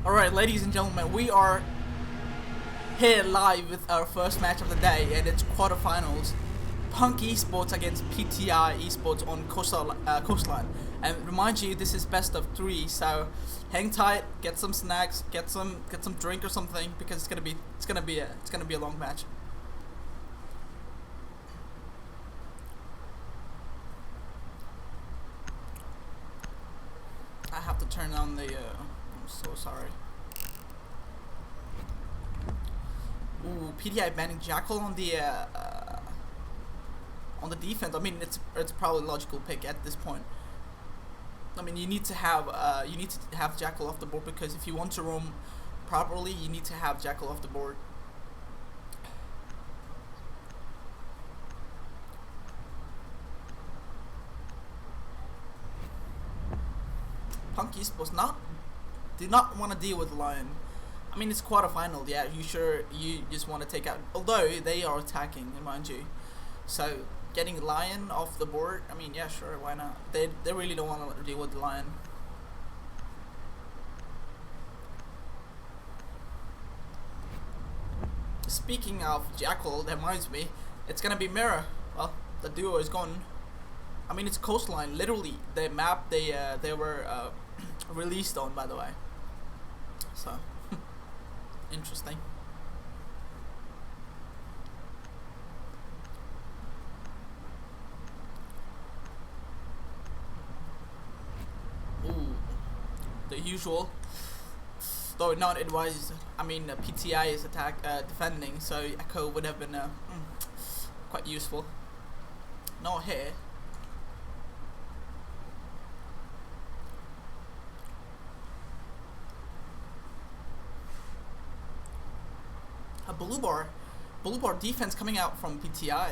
Alright, ladies and gentlemen, we are here live with our first match of the day, and it's quarterfinals. Punk Esports against PTI Esports on Coastline. And remind you, this is best of 3, so hang tight, get some snacks, get some drink or something, because it's gonna be a long match. I have to turn on the I'm so sorry. Ooh, PTI banning Jackal on the defense. I mean, it's probably a logical pick at this point. I mean, you need to have Jackal off the board, because if you want to roam properly, you need to have Jackal off the board. Punk Esports do not want to deal with Lion. I mean, it's quarterfinal. Yeah, you just want to take out. Although they are attacking, mind you, so getting Lion off the board. I mean, yeah, sure, why not? They really don't want to deal with the Lion. Speaking of Jackal, that reminds me, it's gonna be Mirror. Well, the duo is gone. I mean, it's Coastline. Literally, the map they were released on, by the way. So interesting. Ooh, the usual. Though not advised. I mean, PTI is defending, so Echo would have been quite useful. No here. A blue bar defense coming out from PTI.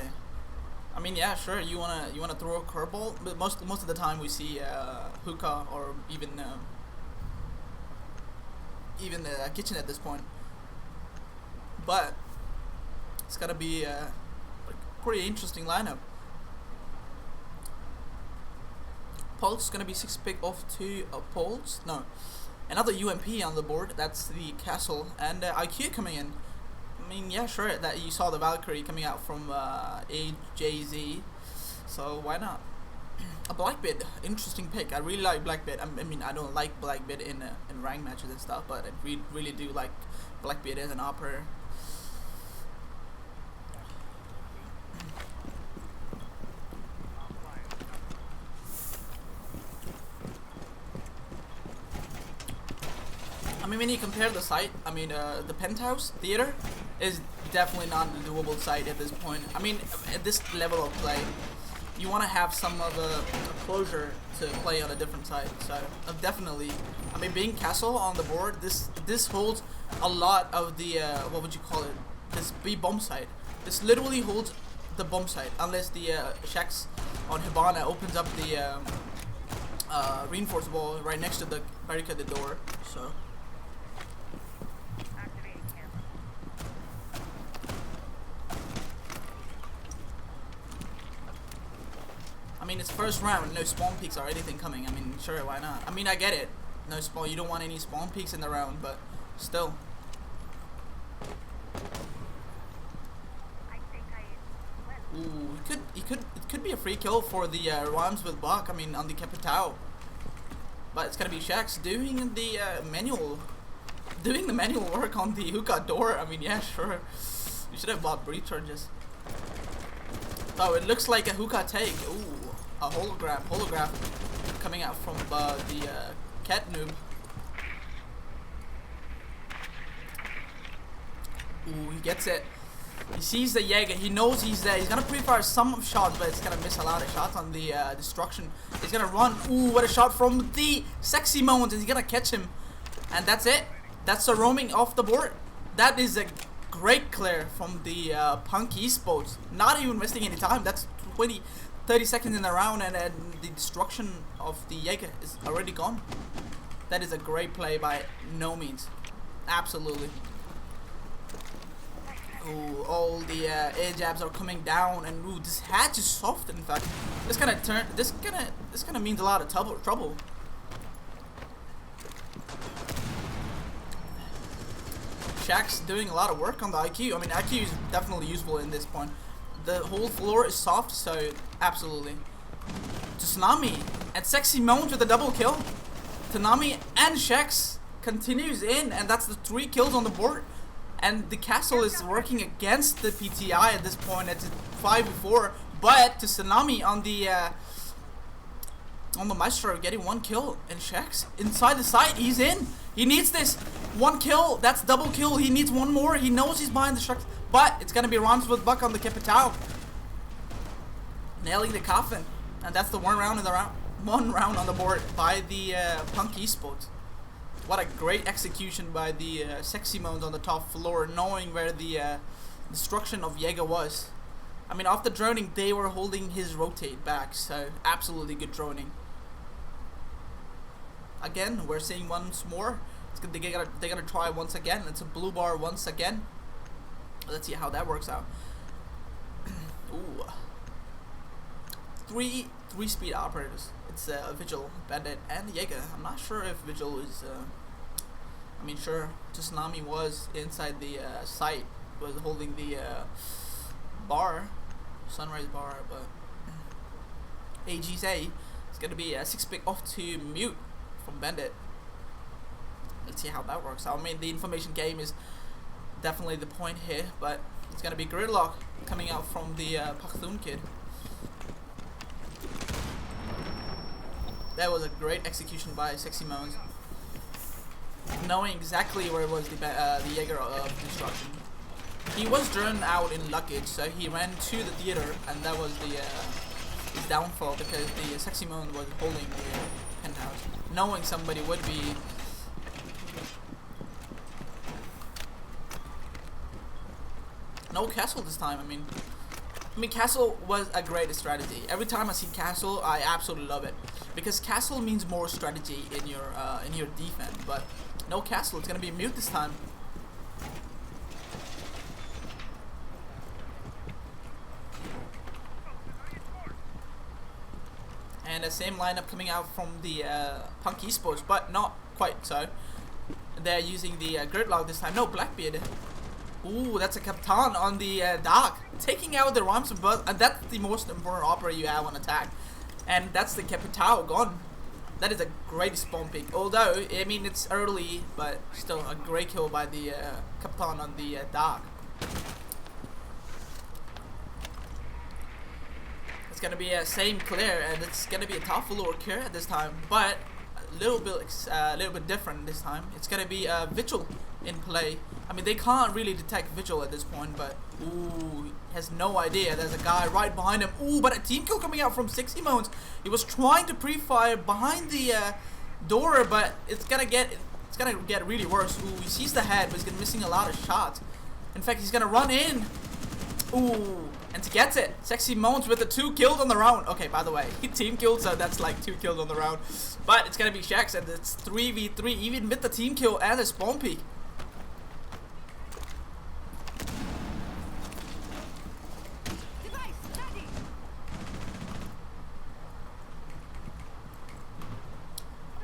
I mean, yeah, sure, you wanna throw a curveball, but most of the time we see hookah or even kitchen at this point. But it's gotta be a pretty interesting lineup. Pulse is gonna be 6 pick off 2 Pulse. No, another UMP on the board. That's the Castle, and IQ coming in. I mean, yeah, sure, that you saw the Valkyrie coming out from AJZ, so why not? A Blackbeard, interesting pick. I really like Blackbeard. I mean, I don't like Blackbeard in rank matches and stuff, but I really do like Blackbeard as an operator. I mean, when you compare the site, I mean, the Penthouse Theater is definitely not a doable site at this point. I mean, at this level of play, you want to have some of a closure to play on a different site. So definitely, I mean, being Castle on the board, this holds a lot of the what would you call it? This B-bomb site. This literally holds the bomb site, unless the Shax on Hibana opens up the reinforced wall right next to the barricaded door. So. I mean, it's first round, no spawn peaks or anything coming. I mean, sure, why not? I mean, I get it. No spawn, you don't want any spawn peaks in the round, but still. Ooh, it could be a free kill for the Rhymes with Buck. I mean, on the Capitao. But it's gonna be Shax doing the manual work on the hookah door. I mean, yeah, sure. You should have bought breach charges. Oh, it looks like a hookah take. Ooh, a holograph coming out from the cat noob. Ooh, he gets it. He sees the Jaeger. He knows he's there. He's gonna pre-fire some shots, but it's gonna miss a lot of shots on the destruction. He's gonna run. Ooh, what a shot from the sexy moment. He's gonna catch him, and that's it. That's the roaming off the board. That is a great clear from the Punk Esports. Not even wasting any time. That's 30 seconds in the round, and the destruction of the Jaeger is already gone. That is a great play by no means. Absolutely. Ooh, all the air jabs are coming down, and ooh, this hatch is soft. In fact, this gonna means a lot of trouble. Shaq's doing a lot of work on the IQ. I mean, IQ is definitely useful in this point. The whole floor is soft, so absolutely. Tsunami and Sexy Moans with a double kill. Tsunami and Shax continues in, and that's the 3 kills on the board. And the castle is working against the PTI at this point. It's 5v4, but to Tsunami on the Maestro getting 1 kill, and Shax inside the site. He's in. He needs this 1 kill. That's double kill. He needs 1 more. He knows he's behind the Shax, but it's gonna be Rams with Buck on the Capitao, nailing the coffin, and that's the 1 round in the round. 1 round on the board by the Punk Esports. What a great execution by the Sexy Moans on the top floor, knowing where the destruction of Jaeger was. I mean, after droning, they were holding his rotate back, so absolutely good droning. Again, we're seeing once more. They're gonna try once again. It's a blue bar once again. Let's see how that works out. Ooh. Three speed operators. It's Vigil, Bandit, and Jaeger. I'm not sure if Vigil is. I mean, sure, Tsunami was inside the site, was holding the bar, Sunrise bar, but AG's it's gonna be a 6-pick off to mute from Bandit. Let's see how that works out. I mean, the information game is definitely the point here, but it's gonna be Gridlock coming out from the Pakhtun kid. That was a great execution by Sexy Moans, knowing exactly where was the Jaeger of destruction. He was drawn out in luggage, so he ran to the theater, and that was the his downfall, because the Sexy Moon was holding the penthouse, knowing somebody would be. No castle this time. I mean, castle was a great strategy. Every time I see castle, I absolutely love it, because castle means more strategy in your defense. But no castle. It's gonna be mute this time. And the same lineup coming out from the Punk Esports, but not quite so. They're using the Gridlock this time. No, Blackbeard. Ooh, that's a Captain on the Dark, taking out the Rhymes, and that's the most important opera you have on attack. And that's the Capitao gone. That is a great spawn pick. Although, I mean, it's early, but still a great kill by the Captain on the Dark. It's gonna be a same clear, and it's gonna be a top floor clear this time, but a little bit different this time. It's gonna be Vigil in play. I mean, they can't really detect Vigil at this point, but ooh, he has no idea. There's a guy right behind him. Ooh, but a team kill coming out from 60 Moans. He was trying to pre-fire behind the door, but it's gonna get really worse. Ooh, he sees the head, but he's missing a lot of shots. In fact, he's gonna run in. Ooh, and he gets it. Sexy Moans with the 2 kills on the round. Okay, by the way, he team killed, so that's like 2 kills on the round. But it's gonna be Shax, and it's 3v3, even with the team kill and the spawn peak.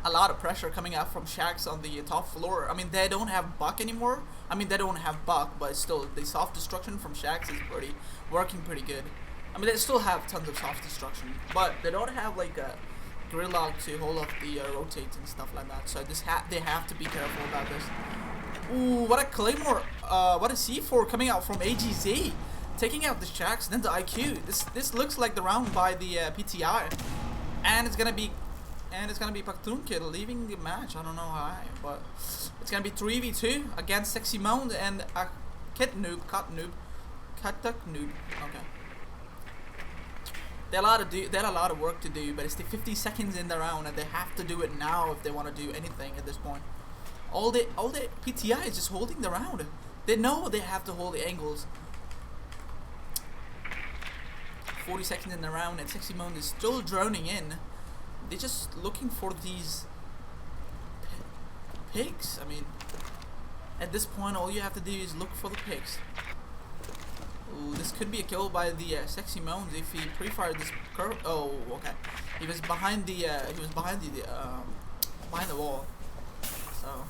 A lot of pressure coming out from Shax on the top floor. I mean, they don't have Buck anymore. I mean, they don't have Buck, but still, the soft destruction from Shax is working pretty good. I mean, they still have tons of soft destruction, but they don't have like a Gridlock to hold off the rotates and stuff like that. So they have to be careful about this. Ooh, what a Claymore! What a C4 coming out from AGZ, taking out the Shax, then the IQ. This looks like the round by the PTI, and it's gonna be. And it's gonna be Pakhtun Kid leaving the match. I don't know why, but it's gonna be 3v2 against Sexy Mound and a Katuk Noob. Okay. They have a lot of work to do, but it's the 50 seconds in the round, and they have to do it now if they want to do anything at this point. All the PTI is just holding the round. They know they have to hold the angles. 40 seconds in the round, and Sexy Mound is still droning in. They're just looking for these pigs. I mean, at this point, all you have to do is look for the pigs. Ooh, this could be a kill by the Sexy Moans if he pre-fired this curve. Oh, okay. He was behind the behind the wall. So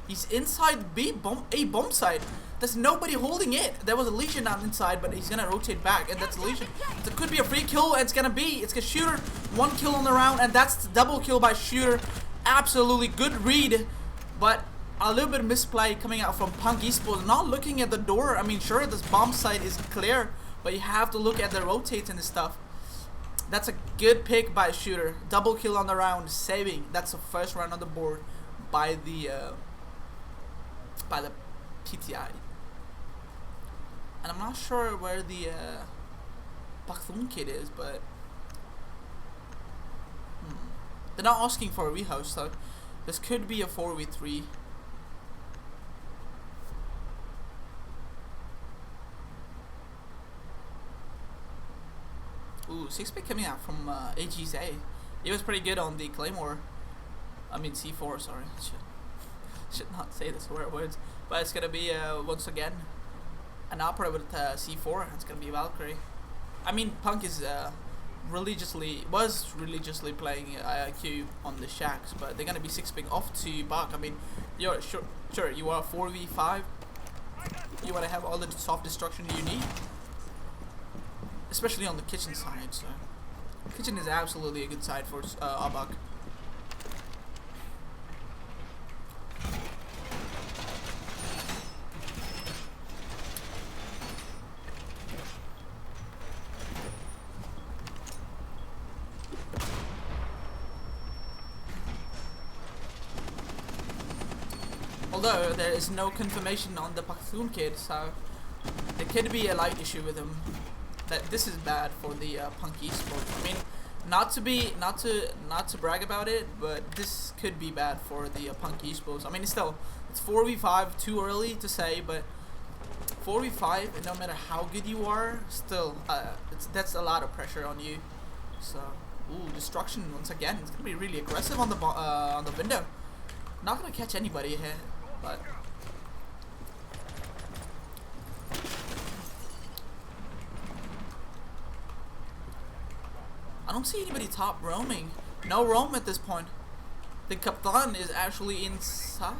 He's inside B bomb A bomb site. There's nobody holding it. There was a Legion on inside, but he's gonna rotate back, and that's a Legion. So it could be a free kill, and it's gonna Shooter. 1 kill on the round, and that's the double kill by Shooter. Absolutely good read, but a little bit of misplay coming out from Punk Esports. Not looking at the door. I mean, sure, this bomb site is clear, but you have to look at the rotates and stuff. That's a good pick by Shooter. Double kill on the round, saving. That's the first round on the board by the PTI. And I'm not sure where the Bachthun kid is, but they're not asking for a rehouse, so this could be a 4v3. Ooh, 6-pick coming out from AGZ. He was pretty good on the Claymore. I mean C4, sorry. Should not say the swear words. But it's gonna be once again an opera with C4. It's gonna be Valkyrie. I mean, Punk is religiously playing IIQ on the Shacks, but they're gonna be 6-pick off to Bach. I mean, you're sure you are 4v5. You wanna have all the soft destruction you need, especially on the kitchen side. So kitchen is absolutely a good side for Abak. Although there is no confirmation on the Bachthun kid, so there could be a light issue with him. That this is bad for the Punk Esports. I mean, not to brag about it, but this could be bad for the Punk Esports. I mean, it's 4v5, too early to say, but 4v5, and no matter how good you are, still that's a lot of pressure on you. So, ooh, destruction once again. It's gonna be really aggressive on the window. Not gonna catch anybody here, but. I don't see anybody top roaming. No roam at this point. The Captain is actually inside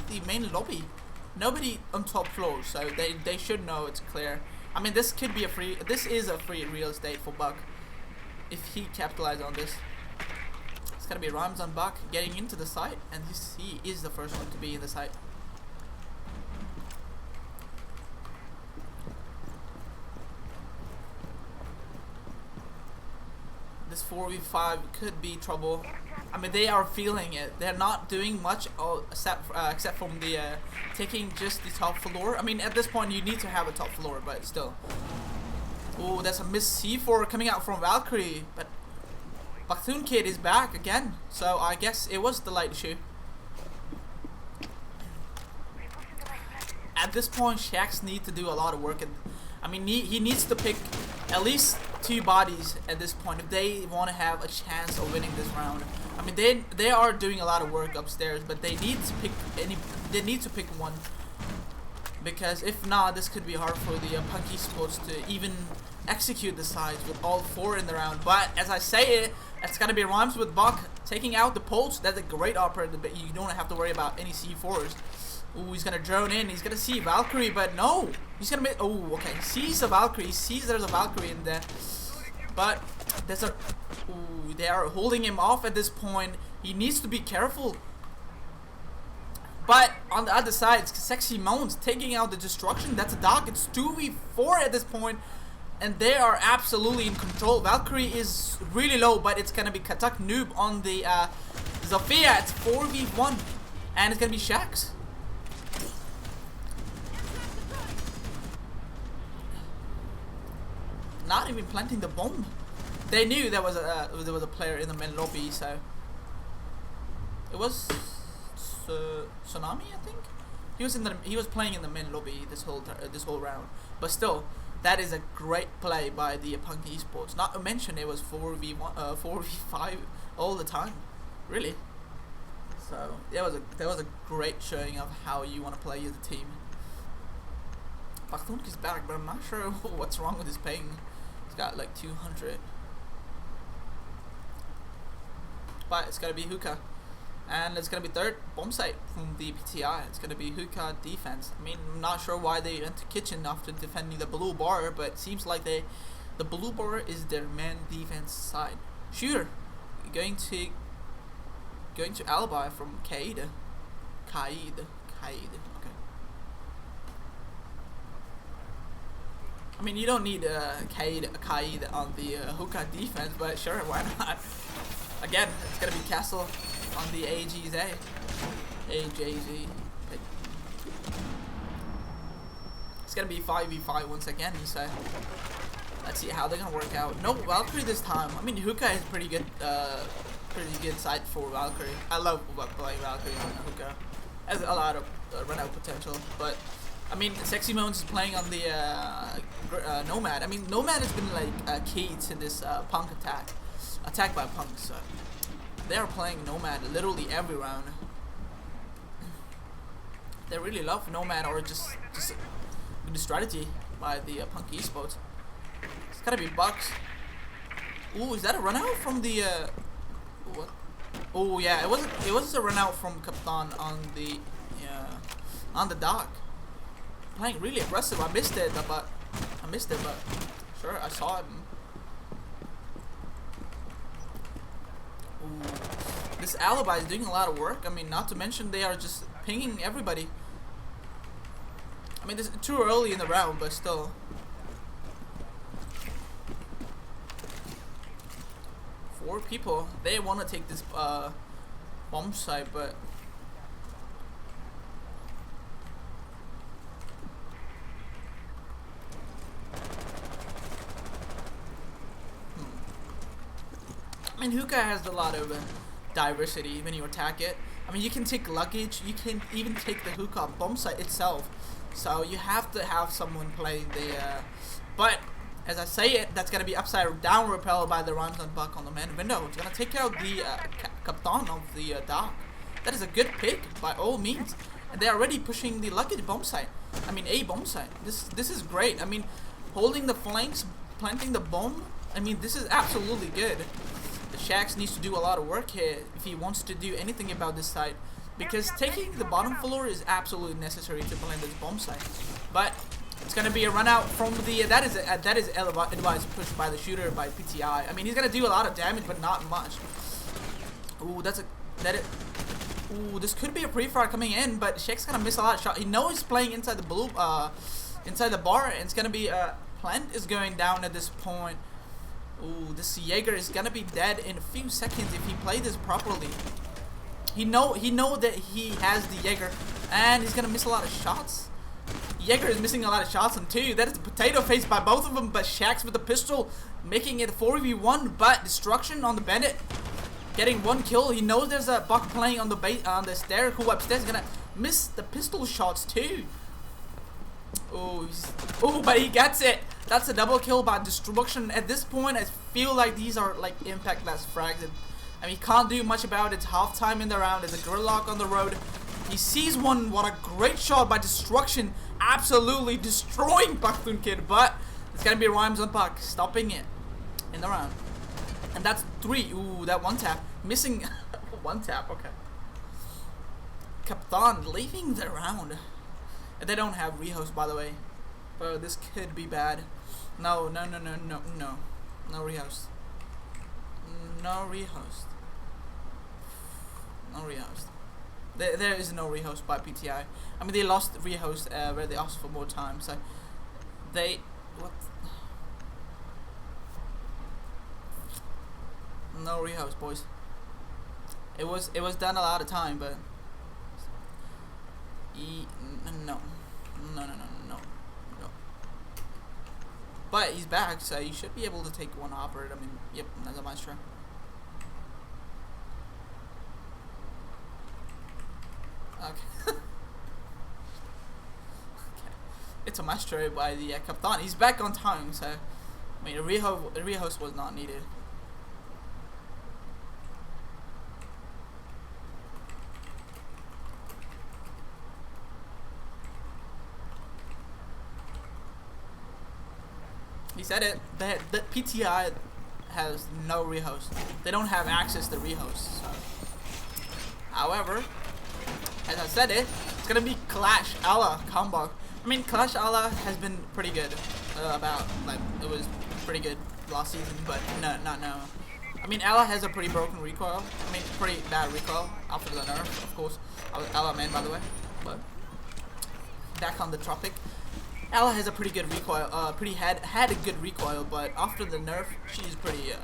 the main lobby. Nobody on top floor, so they should know it's clear. I mean, this is a free real estate for Buck if he capitalizes on this. It's gonna be Rhymes on Buck getting into the site, and he is the first one to be in the site. This 4v5 could be trouble. I mean, they are feeling it. They're not doing much except from the taking just the top floor. I mean, at this point you need to have a top floor, but still. Oh, that's a miss C4 coming out from Valkyrie, but Bachthun kid is back again, so I guess it was the light issue. At this point, Shax need to do a lot of work, and I mean he needs to pick at least 2 bodies at this point if they want to have a chance of winning this round. I mean, they are doing a lot of work upstairs, but they need to pick one, because if not, this could be hard for the Punk Esports to even execute the sides with all 4 in the round. But as I say it's gonna be Rhymes with Buck taking out the Pulse. That's a great operator, but you don't have to worry about any C4s. Ooh, he's gonna drone in. He's gonna see Valkyrie, but no, he's gonna make. Oh, okay. Sees a Valkyrie. Sees there's a Valkyrie in there, but there's a. Ooh, they are holding him off at this point. He needs to be careful. But on the other side, it's Sexy Moans taking out the destruction. That's a dog. It's 2v4 at this point, and they are absolutely in control. Valkyrie is really low, but it's gonna be Katak Noob on the Zofia. It's 4v1, and it's gonna be Shax. Not even planting the bomb. They knew there was a player in the main lobby, so it was Tsunami, I think. He was playing in the main lobby this whole round. But still, that is a great play by the Punk Esports. Not to mention it was 4v1, 4v5 all the time, really. So that was a great showing of how you want to play as a team. Bachthun is back, but I'm not sure what's wrong with his ping. He's got like 200. But it's gotta be Hookah. And it's gonna be third bomb site from the PTI. It's gonna be hookah defense. I mean, I'm not sure why they went to kitchen after defending the blue bar, but it seems like the blue bar is their main defense side. Shooter going to alibi from Kaid. Okay. I mean, you don't need Kaid on the hookah defense, but sure, why not? Again, it's gonna be Castle on the AJZ. It's gonna be 5v5 once again, so let's see how they're gonna work out. No Valkyrie this time. I mean, hookah is pretty good side for Valkyrie. I love playing Valkyrie on hookah. Has a lot of run out potential, but I mean, Sexy Moans is playing on the Nomad. I mean, Nomad has been like key to this Punk attack by Punk. So they are playing Nomad literally every round. They really love Nomad, or just good strategy by the Punk Esports. It's gotta be Bucks. Ooh, is that a run out from the what? Oh yeah, it was a run out from Captain on the dock. Playing really aggressive. I missed it, but sure, I saw him. Ooh. This alibi is doing a lot of work. I mean, not to mention they are just pinging everybody. I mean, this is too early in the round, but still. Four people. They want to take this bomb site, but I mean, hookah has a lot of diversity when you attack it. I mean, you can take luggage, you can even take the hookah bomb site itself. So you have to have someone playing the but as I say it, that's gonna be upside down repel by the Ramzan Buck on the main window. It's gonna take out the Captain of the dock. That is a good pick by all means. And they're already pushing the luggage bomb site. I mean, a bomb site. This is great. I mean, holding the flanks, planting the bomb. I mean, this is absolutely good. The Shax needs to do a lot of work here if he wants to do anything about this site, because taking the bottom floor is absolutely necessary to plant this bomb site. But it's gonna be a run out from the that is advised pushed by the shooter by PTI. I mean, he's gonna do a lot of damage, but not much. Ooh, ooh, this could be a pre-fire coming in, but Shaq's gonna miss a lot of shots. He knows he's playing inside the blue, inside the bar, and it's gonna be plant is going down at this point. Ooh, this Jaeger is gonna be dead in a few seconds if he plays this properly. He know that he has the Jaeger, and he's gonna miss a lot of shots. Jaeger is missing a lot of shots on two. That is a potato face by both of them, but Shax with the pistol making it 4v1, but destruction on the Bandit. Getting one kill. He knows there's a Buck playing on the stair, who upstairs is gonna miss the pistol shots too. Oh, but he gets it. That's a double kill by destruction. At this point, I feel like these are like impactless frags. I mean, he can't do much about it. It's halftime in the round. There's a gridlock on the road. He sees one. What a great shot by destruction. Absolutely destroying Pakhtun Kid. But it's gonna be Rhymes on Puck stopping it in the round. And that's 3. Ooh, that one tap. Missing one tap. Okay. Captain leaving the round. And they don't have rehost, by the way. But this could be bad. No. No rehost. No rehost. No rehost. There is no rehost by PTI. I mean, they lost rehost where they asked for more time. So they what? No rehost, boys. It was done a lot of time, but no. But he's back, so you should be able to take one operate. I mean, yep, that's a maestro. Okay. Okay. It's a maestro by the Captain. He's back on time, so I mean, a rehost was not needed. He said it. The PTI has no rehost. They don't have access to rehost. So However, as I said it's gonna be Clash Ella combo. I mean, Clash Ella has been pretty good. It was pretty good last season, but no, not now. I mean, Ella has a pretty broken recoil. I mean, pretty bad recoil after the nerf, of course. I was Ella main, by the way. But back on the topic, Ella has a pretty good recoil. Had a good recoil, but after the nerf,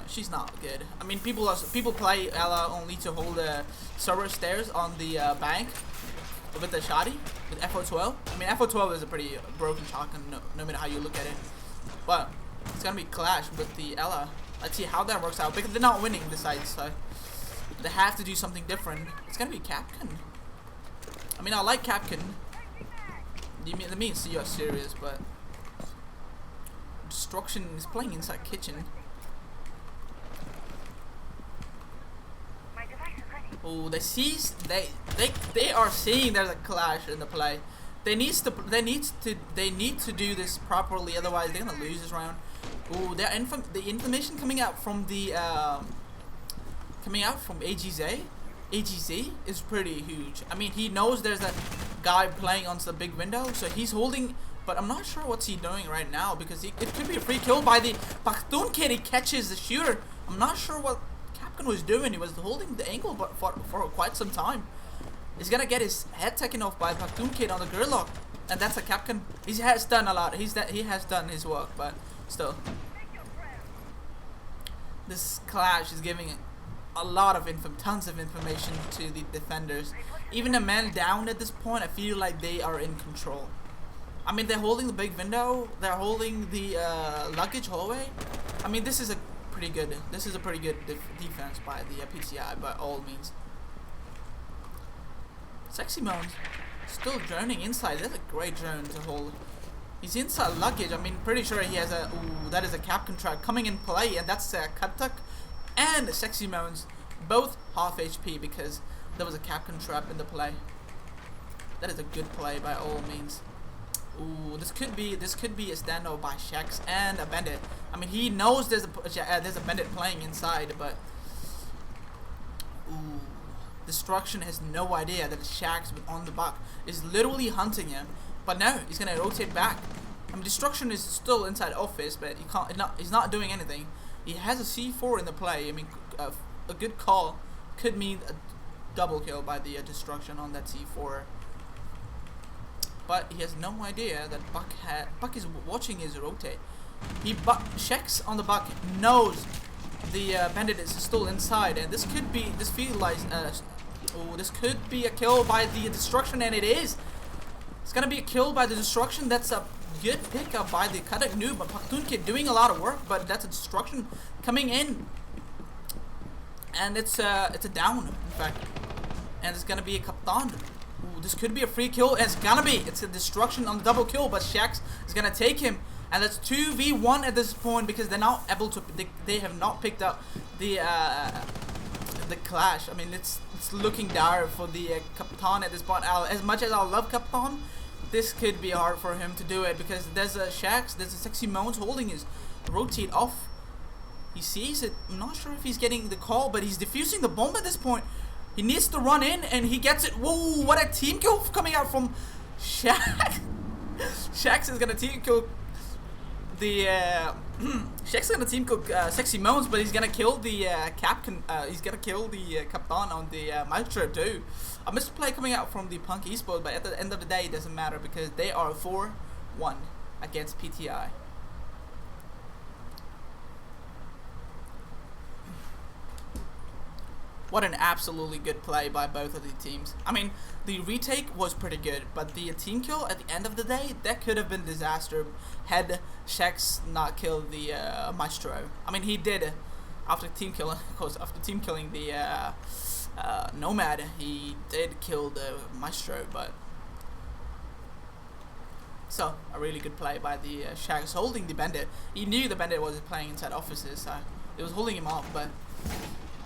she's not good. I mean, people play Ella only to hold the server stairs on the bank with the shoddy with FO12. I mean, FO12 is a pretty broken shotgun, no matter how you look at it. But it's gonna be Clash with the Ella. Let's see how that works out, because they're not winning the side, so they have to do something different. It's gonna be Capcan. I mean, I like Capcan. That means you're serious, but Destruction is playing inside kitchen. Oh, they are seeing there's a clash in the play. They need to do this properly, otherwise they're gonna lose this round. Oh, the information coming out from the AGZ is pretty huge. I mean, he knows there's a guy playing on the big window, so he's holding. But I'm not sure what's he doing right now, because it could be a free kill by the Pakhtun kid. He catches the shooter. I'm not sure what Capcan was doing. He was holding the angle but for quite some time. He's gonna get his head taken off by Pakhtun kid on the gridlock, and that's a Capcan. He has done a lot. He has done his work, but still, this clash is giving a lot of tons of information to the defenders. Even a man down at this point, I feel like they are in control. I mean, they're holding the big window. They're holding the luggage hallway. I mean, this is a pretty good defense by the PTI by all means. Sexy Moans still droning inside. That's a great drone to hold. He's inside luggage. I mean, pretty sure he has a. Ooh, that is a Capcan trap coming in play, and that's a cut tuck and a Sexy Moans, both half HP because there was a Capcan trap in the play. That is a good play by all means. Ooh, this could be a standoff by Shax and a Bandit. I mean, he knows there's a Bandit playing inside, but ooh, Destruction has no idea that Shax on the buck is literally hunting him. But no, he's gonna rotate back. I mean, Destruction is still inside office, but he's not doing anything. He has a C4 in the play. I mean, a good call could mean a double kill by the Destruction on that C4. But he has no idea that Buck is watching his rotate. Shax on the Buck knows the Bandit is still inside, and this could be a kill by the Destruction, and it is. It's gonna be a kill by the Destruction. That's a good pickup by the Kadak noob, but Pakhtun kid doing a lot of work, but that's a Destruction coming in, and it's a down in fact, and it's gonna be a Kaptan. Ooh, this could be a free kill. It's a Destruction on the double kill, but Shax is gonna take him, and that's 2v1 at this point because they're not able to. They have not picked up the clash. I mean, it's looking dire for the Kaptan at this point. As much as I love Kaptan, this could be hard for him to do it because there's a Shax, there's a Sexy Moans holding his rotate off. He sees it. I'm not sure if he's getting the call, but he's defusing the bomb at this point. He needs to run in, and he gets it. Whoa, what a team kill coming out from Shax. Shax is gonna team kill the Shax is gonna team kill Sexy Moans, but he's gonna kill the Capcan. He's gonna kill the Kaptan on the Maestro too. A misplay coming out from the Punk Esports, but at the end of the day, it doesn't matter because they are 4-1 against PTI. What an absolutely good play by both of the teams. I mean, the retake was pretty good, but the team kill at the end of the day, that could have been disaster had Shax not killed the Maestro. I mean, he did after team killing, of course, after team killing the Nomad, he did kill the Maestro, but so a really good play by the Shax holding the Bandit. He knew the Bandit was playing inside offices, so it was holding him off, but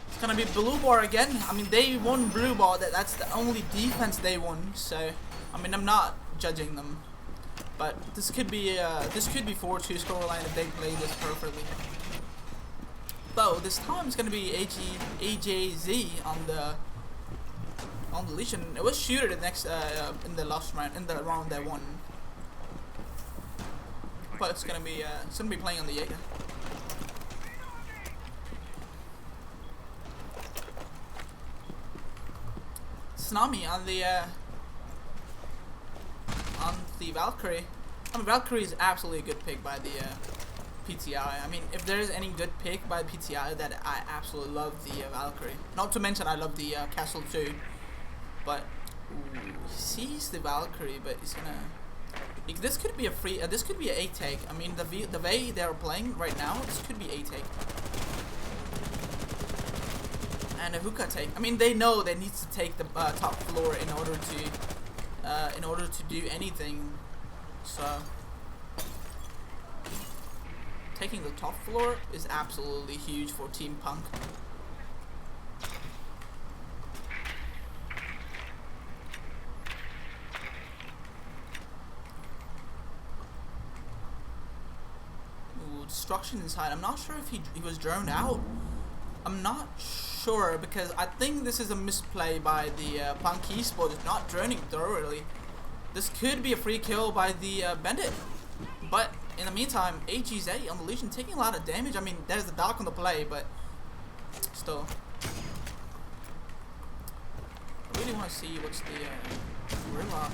it's gonna be blue bar again. I mean, they won blue bar. That's the only defense they won. So, I mean, I'm not judging them, but this could be 4-2 scoreline if they play this perfectly. Though this time it's gonna be AJZ on the on the Legion. It was shooter the next in the last round, in the round they won. But it's gonna be playing on the Jaeger. Tsunami on the Valkyrie. I mean, Valkyrie is absolutely a good pick by the PTI. I mean, if there is any good pick by PTI, that I absolutely love the Valkyrie. Not to mention I love the Castle too. But ooh, he sees the Valkyrie, but he's gonna. This could be a free. This could be an A take. I mean, the way they're playing right now, this could be A take. And a hookah take. I mean, they know they need to take the top floor in order to do anything. So taking the top floor is absolutely huge for Team Punk. Ooh, destruction inside. I'm not sure if he was droned out. I'm not sure because I think this is a misplay by the Punk Esports. It's not droning thoroughly. This could be a free kill by the Bandit. But in the meantime, AGZ on the Legion taking a lot of damage. I mean, there's the Dark on the play, but still. I really want to see what's the Gorilla.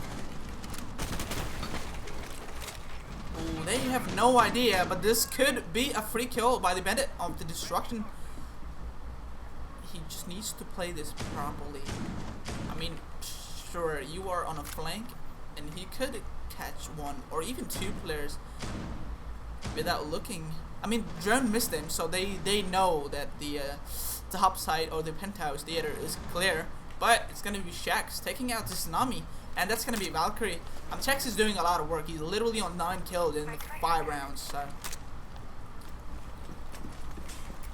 Ooh, they have no idea, but this could be a free kill by the Bandit of the destruction. He just needs to play this properly. I mean, sure, you are on a flank, and he could catch one or even two players without looking. I mean, drone missed him, so they know that the top side or the penthouse theater is clear. But it's gonna be Shax taking out the Tsunami, and that's gonna be Valkyrie. Shax is doing a lot of work. He's literally on 9 kills in 5 rounds. So.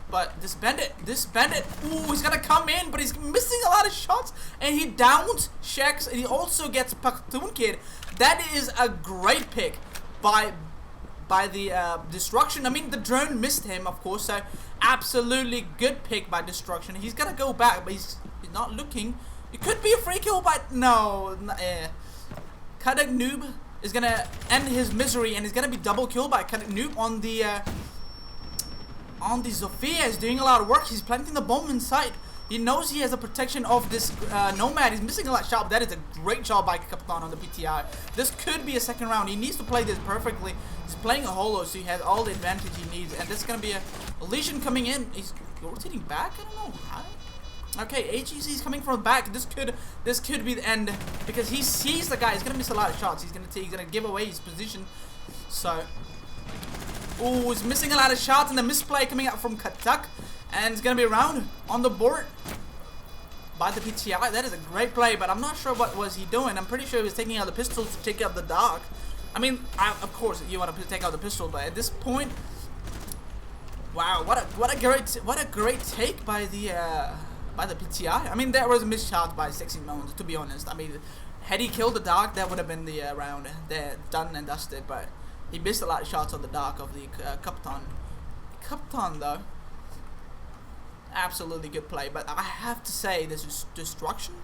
But this bandit, ooh, he's gonna come in, but he's missing a lot of shots, and he downs Shax, and he also gets Paktoon Kid. That is a great pick by the Destruction. I mean, the drone missed him, of course, so absolutely good pick by Destruction. He's gonna go back, but he's not looking. It could be a free kill, but no. Kadak Noob is gonna end his misery, and he's gonna be double killed by Kadak Noob on the Zofia. Is doing a lot of work. He's planting the bomb inside. He knows he has a protection of this Nomad. He's missing a lot of shot. That is a great job by Captain on the PTI. This could be a second round. He needs to play this perfectly. He's playing a holo, so he has all the advantage he needs. And this is going to be a Legion coming in. He's rotating back? I don't know why. Okay, AGC is coming from the back. This could be the end because he sees the guy. He's going to miss a lot of shots. He's going to give away his position. So, ooh, he's missing a lot of shots, and the misplay coming out from Katak. And it's going to be around on the board by the PTI. That is a great play, but I'm not sure what was he doing. I'm pretty sure he was taking out the pistol to take out the dog. I mean, of course, you want to take out the pistol, but at this point, wow, what a great take by the PTI. I mean, that was a missed shot by 16 moments, to be honest. I mean, had he killed the dog, that would have been the round. They're done and dusted, but he missed a lot of shots on the dog of the Captain. Captain, though. Absolutely good play, but I have to say this is Destruction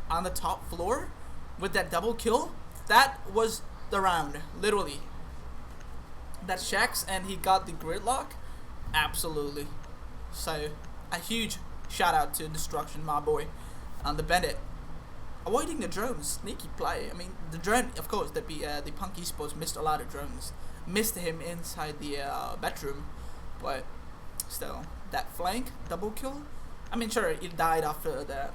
on the top floor with that double kill. That was the round, literally. That's Shax, and he got the gridlock. Absolutely. So a huge shout out to Destruction, my boy, on the Bandit. Avoiding the drones, sneaky play. I mean, the drone, of course, the Punk Esports missed a lot of drones, missed him inside the bedroom, but still. That flank double kill. I mean, sure, it died after that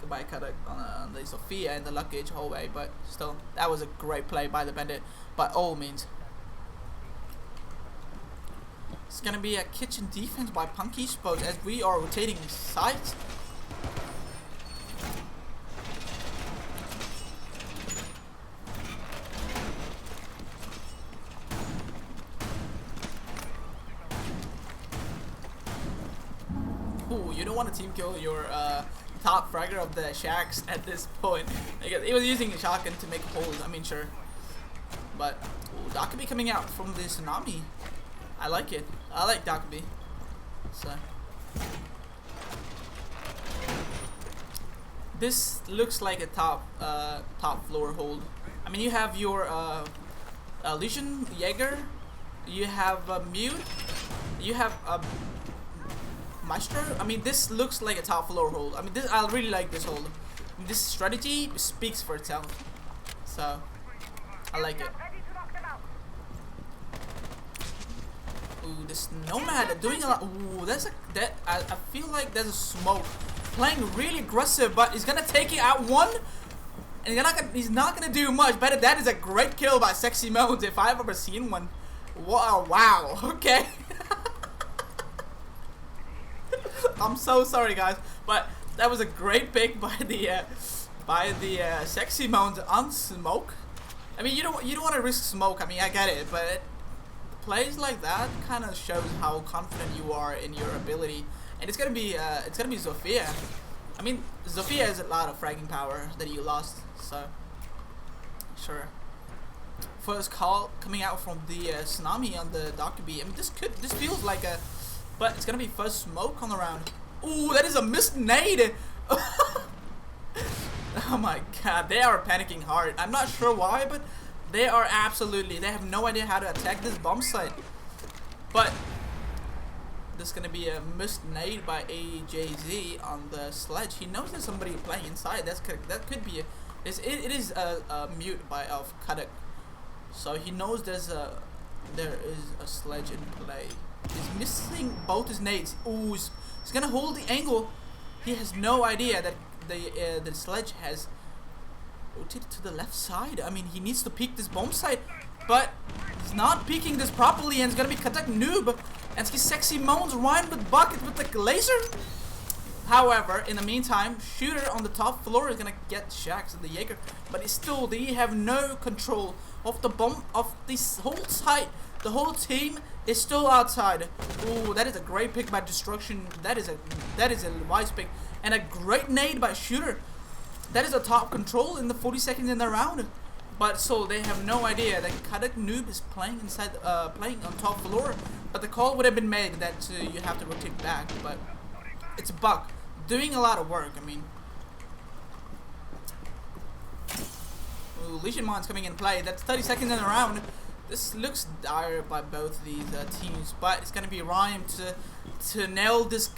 by Kadak on the Sophia and the luggage hallway, but still, that was a great play by the Bandit by all means. It's gonna be a kitchen defense by Punk Esports as we are rotating sides. Ooh, you don't want to team kill your top fragger of the Shax at this point. He was using a shotgun to make holes, I mean, sure. But, ooh, Dakabi coming out from the Tsunami. I like it. I like Dakabi. So. This looks like a top floor hold. I mean, you have your Legion Jaeger, you have Mute, you have Maestro. I mean, this looks like a top floor hold. I mean, this, I really like this hold. I mean, this strategy speaks for itself, so I like it. Ooh, this Nomad doing a lot. Ooh, I feel like there's a smoke. Playing really aggressive, but he's gonna take it out one, and he's not gonna do much. But that is a great kill by Sexy Modes if I've ever seen one. Wow. Okay. I'm so sorry, guys, but that was a great pick by the Sexy Modes on smoke. I mean, you don't want to risk smoke. I mean, I get it, but plays like that kind of shows how confident you are in your ability. And it's gonna be Zofia. I mean, Zofia has a lot of fragging power that you lost, so sure. First call coming out from the tsunami on the Dr. B. I mean, this feels like a, but it's gonna be first smoke on the round. Ooh, that is a missed nade. Oh my god, they are panicking hard. I'm not sure why, but they have no idea how to attack this bomb site. But this is gonna be a missed nade by AJZ on the sledge. He knows there's somebody playing inside. That could be it is a mute of Kadak. So he knows there is a sledge in play. He's missing both his nades. Ooh, he's gonna hold the angle. He has no idea that the sledge has rotated to the left side. I mean, he needs to peek this bomb site, but he's not peeking this properly, and it's gonna be Katak noob. And Sexy Moans Ryan with bucket with the laser. However, in the meantime, Shooter on the top floor is gonna get Shax and the Jaeger, but they have no control of the bomb of this whole site. The whole team is still outside. Ooh, that is a great pick by Destruction. That is a wise pick, and a great nade by Shooter. That is a top control in the 40 seconds in the round. But so they have no idea that Kadak Noob is playing playing on top floor. But the call would have been made that you have to rotate back. But it's Buck doing a lot of work. I mean, ooh, Legion Mon's coming in play. That's 30 seconds in the round. This looks dire by both these teams, but it's gonna be Rhyme to nail this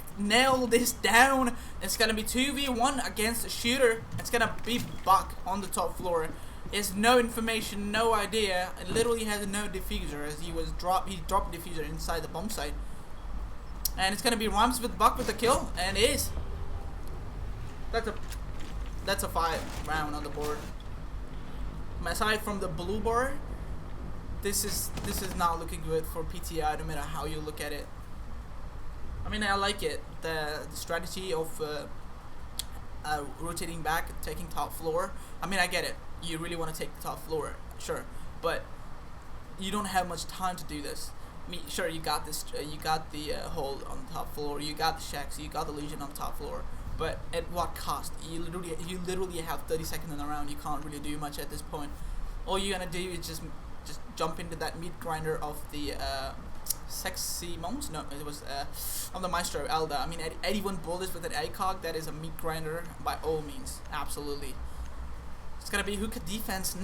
down. It's gonna be 2v1 against a Shooter. It's gonna be Buck on the top floor. He has no information, no idea, and literally has no diffuser as he dropped diffuser inside the bomb site. And it's gonna be Rhymes with Buck with the kill, and it is. That's a 5 round on the board. Aside from the blue bar, this is not looking good for PTI no matter how you look at it. I mean, I like it, the strategy of rotating back, taking top floor. I mean, I get it. You really want to take the top floor, sure, but you don't have much time to do this. I mean, sure, you got this, you got the hold on the top floor, you got the Shax, you got the Legion on top floor, but at what cost? You literally have 30 seconds in the round. You can't really do much at this point. All you're gonna do is just jump into that meat grinder of the Sexy Moans. No, it was on the Maestro Elda. I mean, 81 bullets with an ACOG. That is a meat grinder by all means, absolutely. It's gonna be Hookah defense.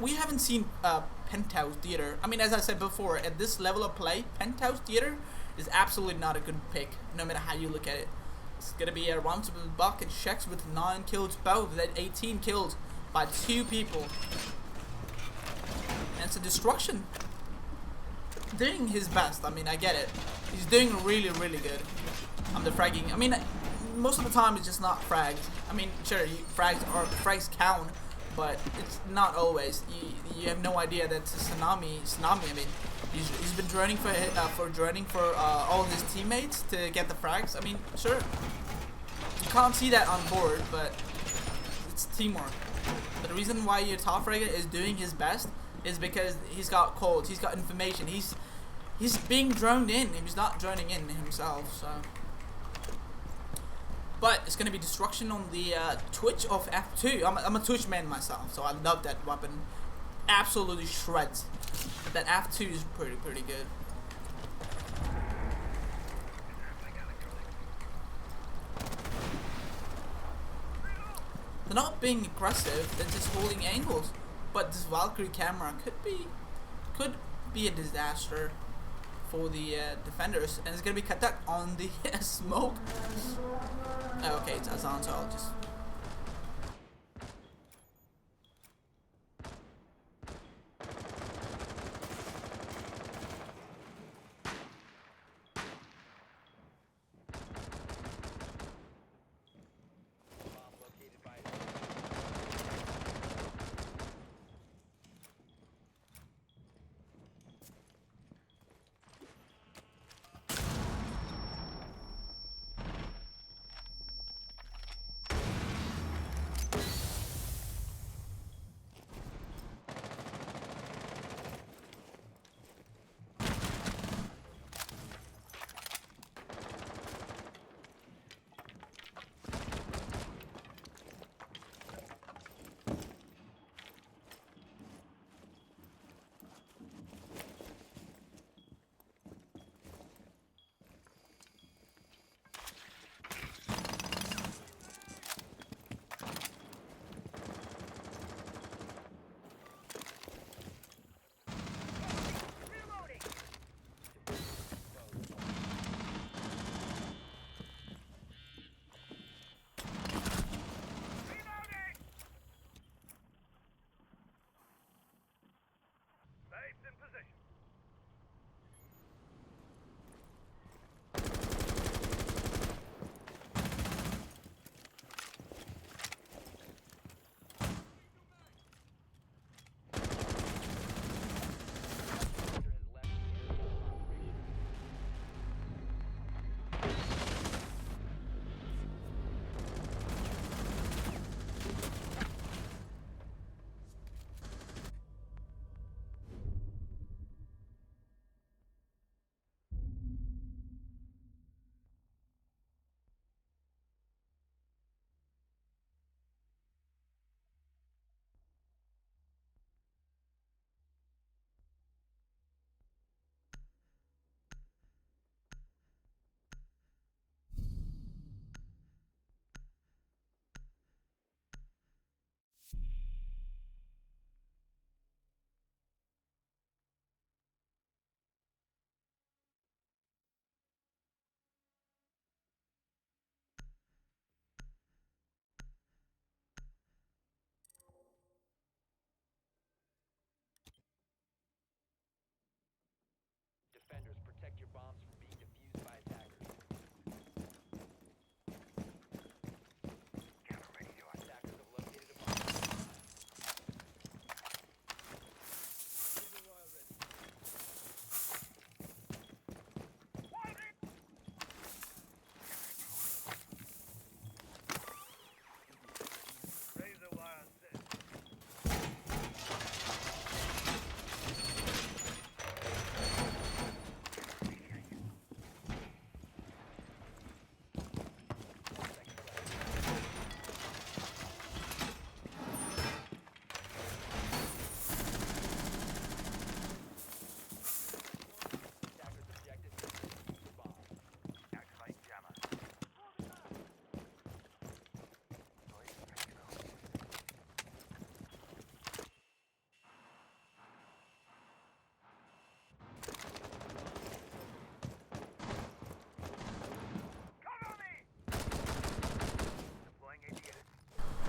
We haven't seen Penthouse Theater. I mean, as I said before, at this level of play, Penthouse Theater is absolutely not a good pick, no matter how you look at it. It's gonna be a round with Buck and Shex with 9 kills both. That 18 kills by 2 people. And it's a Destruction doing his best. I mean, I get it. He's doing really, really good on the fragging. I mean, most of the time it's just not frags. I mean, sure, frags count, but it's not always. You have no idea that Tsunami. I mean, he's been droning for all his teammates to get the frags. I mean, sure, you can't see that on board, but it's teamwork. But the reason why your top fragger is doing his best is because he's got codes, he's got information, he's being droned in, he's not droning in himself, so. But it's gonna be Destruction on the Twitch of F2. I'm a Twitch man myself, so I love that weapon. Absolutely shreds. That F2 is pretty good. they're not being aggressive, they're just holding angles. But this Valkyrie camera could be a disaster for the defenders, and it's gonna be cut up on the smoke. Okay, it's Azan, so I'll just. Defenders, protect your bombs from being defused by attackers. Attackers have located a bomb.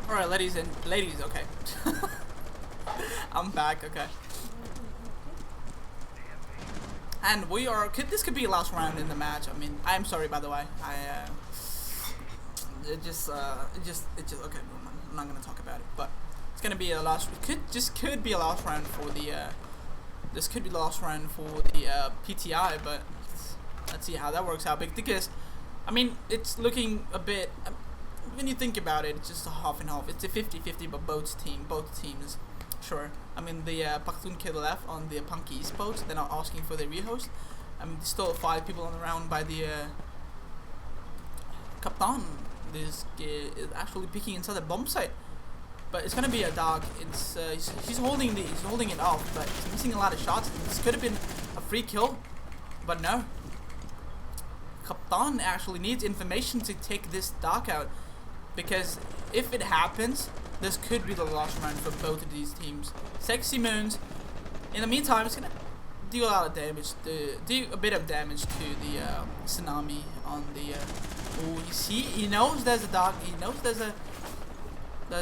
Alright, ladies, okay. I'm back, okay. And we are, this could be last round in the match. I mean, I'm sorry, by the way. It just, okay, I'm not gonna talk about it, but it's gonna be a last, could be a last round for the, this could be last round for the, PTI, but let's see how that works out. Because, I mean, it's looking a bit, when you think about it, it's just a half and half. It's a 50-50, but both teams, sure. I mean, the Paktun kid left on the Punky Esports. They're not asking for the rehost. I mean, there's still 5 people on the round by the Captain. This is actually peeking inside the bomb site, but it's gonna be a dog. It's he's holding it off, but he's missing a lot of shots. This could have been a free kill, but no. Captain actually needs information to take this dog out. because if it happens, this could be the last round for both of these teams. Sexy Moons, in the meantime, it's gonna do a lot of damage, do a bit of damage to the Tsunami on the. Oh, you see, he knows there's a dog. He knows there's a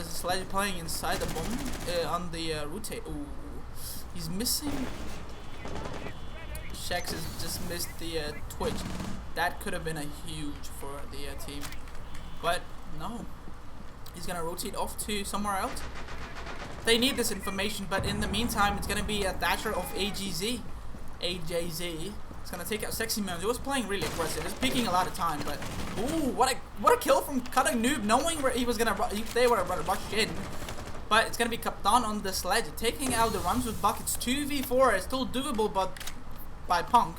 sledge playing inside the bomb on the rotate. Oh, he's missing. Shax has just missed the twitch. That could have been a huge for the team, but no. He's gonna rotate off to somewhere else. They need this information, but in the meantime, it's gonna be a Thatcher of AJZ. It's gonna take out Sexy Moons. He was playing really aggressive. It's peaking a lot of time, but ooh, what a kill from Cutting Noob, knowing where he was gonna they were gonna rush in. But it's gonna be Captain on the sledge, taking out the runs with buckets. 2v4 is still doable, but by Punk.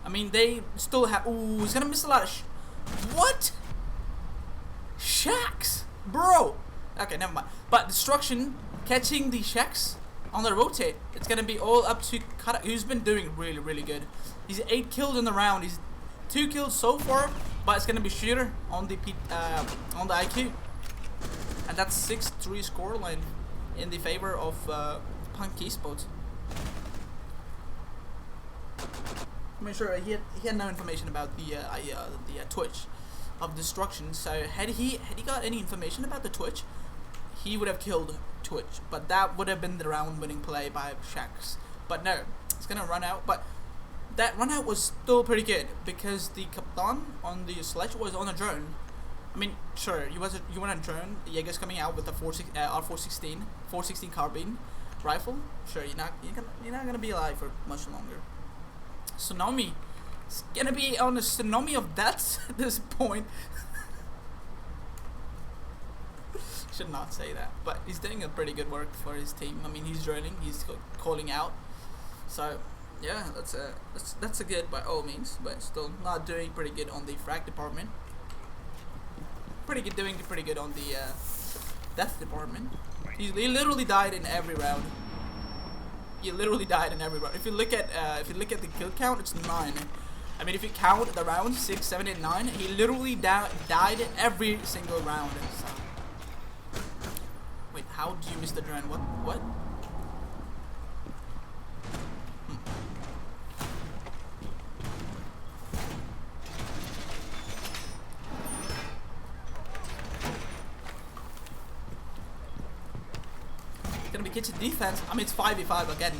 I mean, they still have. Ooh, he's gonna miss a lot of. What? Shax, bro. Okay, never mind. But Destruction catching the Shax on the rotate. It's gonna be all up to Kata, who's been doing really, really good. He's 8 kills in the round. He's 2 kills so far, but it's gonna be Shooter on the IQ, and that's 6-3 scoreline in the favor of Punk Esports. I'm sure he had no information about the Twitch of Destruction. So had he got any information about the Twitch, he would have killed Twitch. But that would have been the round-winning play by Shax. But no, it's gonna run out. But that run out was still pretty good because the Captain on the sledge was on a drone. I mean, sure, you went on a drone. Jaeger's coming out with the R416 carbine rifle. Sure, you're not gonna be alive for much longer. Tsunami is gonna be on a tsunami of deaths at this point. Should not say that, but he's doing a pretty good work for his team. I mean, he's droning, he's calling out. So yeah, that's a good by all means, but still not doing pretty good on the frag department. Doing pretty good on the death department. He literally died in every round. He literally died in every round. If you look at the kill count, it's 9. I mean, if you count the rounds 6, 7, 8, 9, he literally died every single round. So. Wait, how did you miss the drone? What? Gonna be kitchen defense. I mean, it's 5v5 again,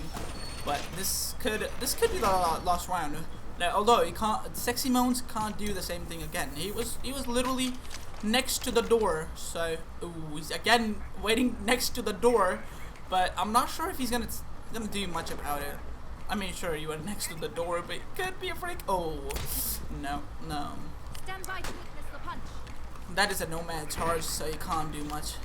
but this could be the last round. Now, although Sexy Moons can't do the same thing again. He was literally next to the door, so ooh, he's again waiting next to the door, but I'm not sure if he's gonna do much about it. I mean, sure, you were next to the door, but it could be a freak. Oh, no. Stand by to witness the punch. That is a nomad charge, so you can't do much.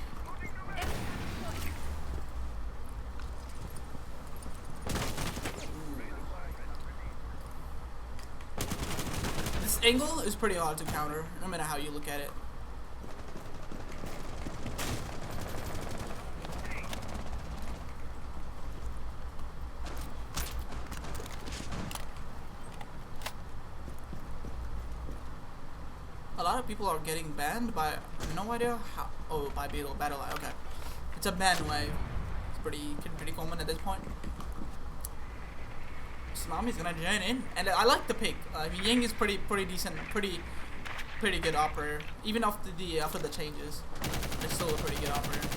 Angle is pretty hard to counter, no matter how you look at it. A lot of people are getting banned by no idea how. Oh, by Battle Eye. Okay, it's a ban wave. It's pretty common at this point. Tsunami's gonna join in, and I like the pick. Ying is pretty decent, pretty good operator. Even after the changes, it's still a pretty good operator.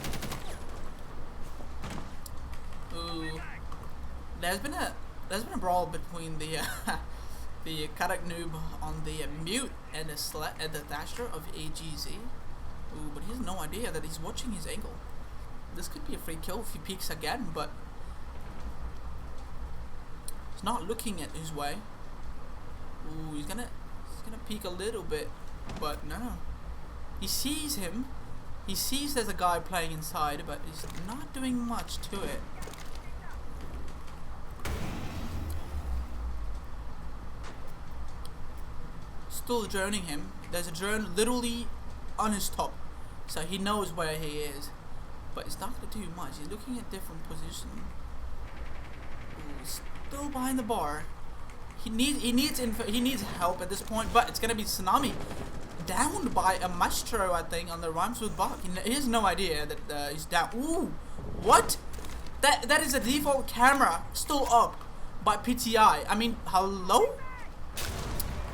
Ooh, there's been a brawl between the the Karak noob on the mute and the Thatcher of AGZ. Ooh, but he has no idea that he's watching his angle. This could be a free kill if he peeks again, but. Not looking at his way. Ooh, he's gonna peek a little bit, but no. He sees him. He sees there's a guy playing inside, but he's not doing much to it. Still droning him. There's a drone literally on his top, so he knows where he is, but it's not gonna do much. He's looking at different positions. Still behind the bar. He needs help at this point, but it's gonna be Tsunami downed by a maestro, I think, on the rhymes with Buck. He has no idea that he's down. Ooh, what? That is a default camera still up by PTI. I mean, hello?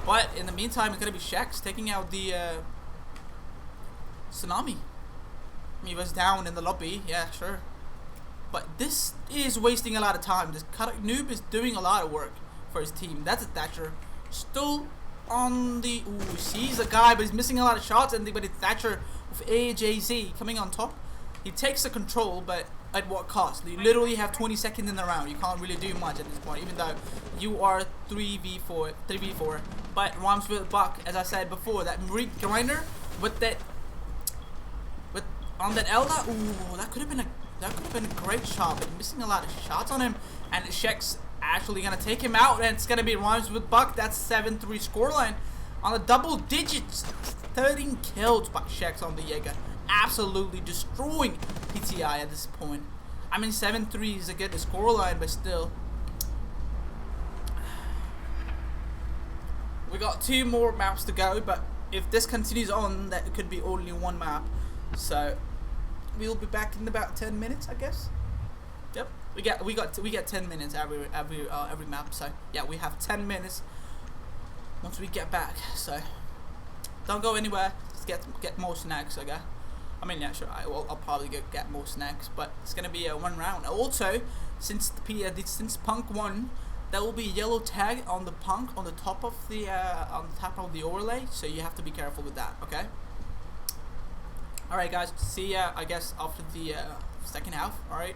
But in the meantime, it's gonna be Shax taking out the Tsunami. He was down in the lobby, yeah, sure. But this is wasting a lot of time. This noob is doing a lot of work for his team. That's a Thatcher. Still on the... Ooh, he sees a guy, but he's missing a lot of shots. And but it's Thatcher with AJZ coming on top. He takes the control, but at what cost? You literally have 20 seconds in the round. You can't really do much at this point, even though you are 3v4. But rhymes with Buck, as I said before, that grinder with that... on that Elda, ooh, that could have been a great shot, but missing a lot of shots on him. And Shek's actually gonna take him out, and it's gonna be rhymes with Buck. That's 7-3 scoreline on the double digits. 13 kills by Shek's on the Jaeger, absolutely destroying PTI at this point. I mean, 7-3 is a good scoreline, but still. We got 2 more maps to go, but if this continues on, that could be only 1 map. So we'll be back in about 10 minutes, I guess. Yep, we get 10 minutes every map. So yeah, we have 10 minutes once we get back. So don't go anywhere. Just get more snacks, I guess. I mean, yeah, sure. I'll probably get more snacks, but it's gonna be a 1 round. Also, since Punk won, there will be a yellow tag on the Punk on the top of the overlay. So you have to be careful with that. Okay. Alright guys, see ya, I guess, after the second half, alright?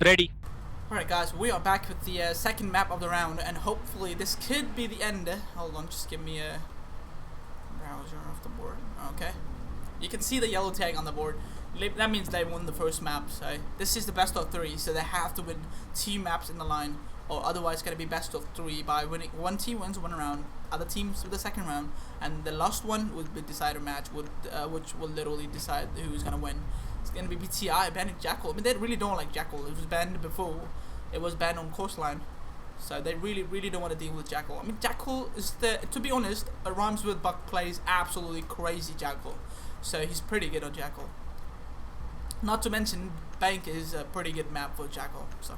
Ready. Alright guys, we are back with the second map of the round, and hopefully this could be the end. Hold on, just give me a browser off the board. Okay. You can see the yellow tag on the board. That means they won the first map, so this is the best of 3, so they have to win 2 maps in the line, or otherwise it's going to be best of 3 by winning. One team wins one round, other teams with the second round, and the last one will be decider match, which will literally decide who's going to win. It's going to be PTI banning Jackal. I mean, they really don't like Jackal. It was banned before. It was banned on Coastline. So they really don't want to deal with Jackal. I mean, Jackal is to be honest, rhymes with Buck plays absolutely crazy Jackal. So he's pretty good on Jackal. Not to mention, Bank is a pretty good map for Jackal. So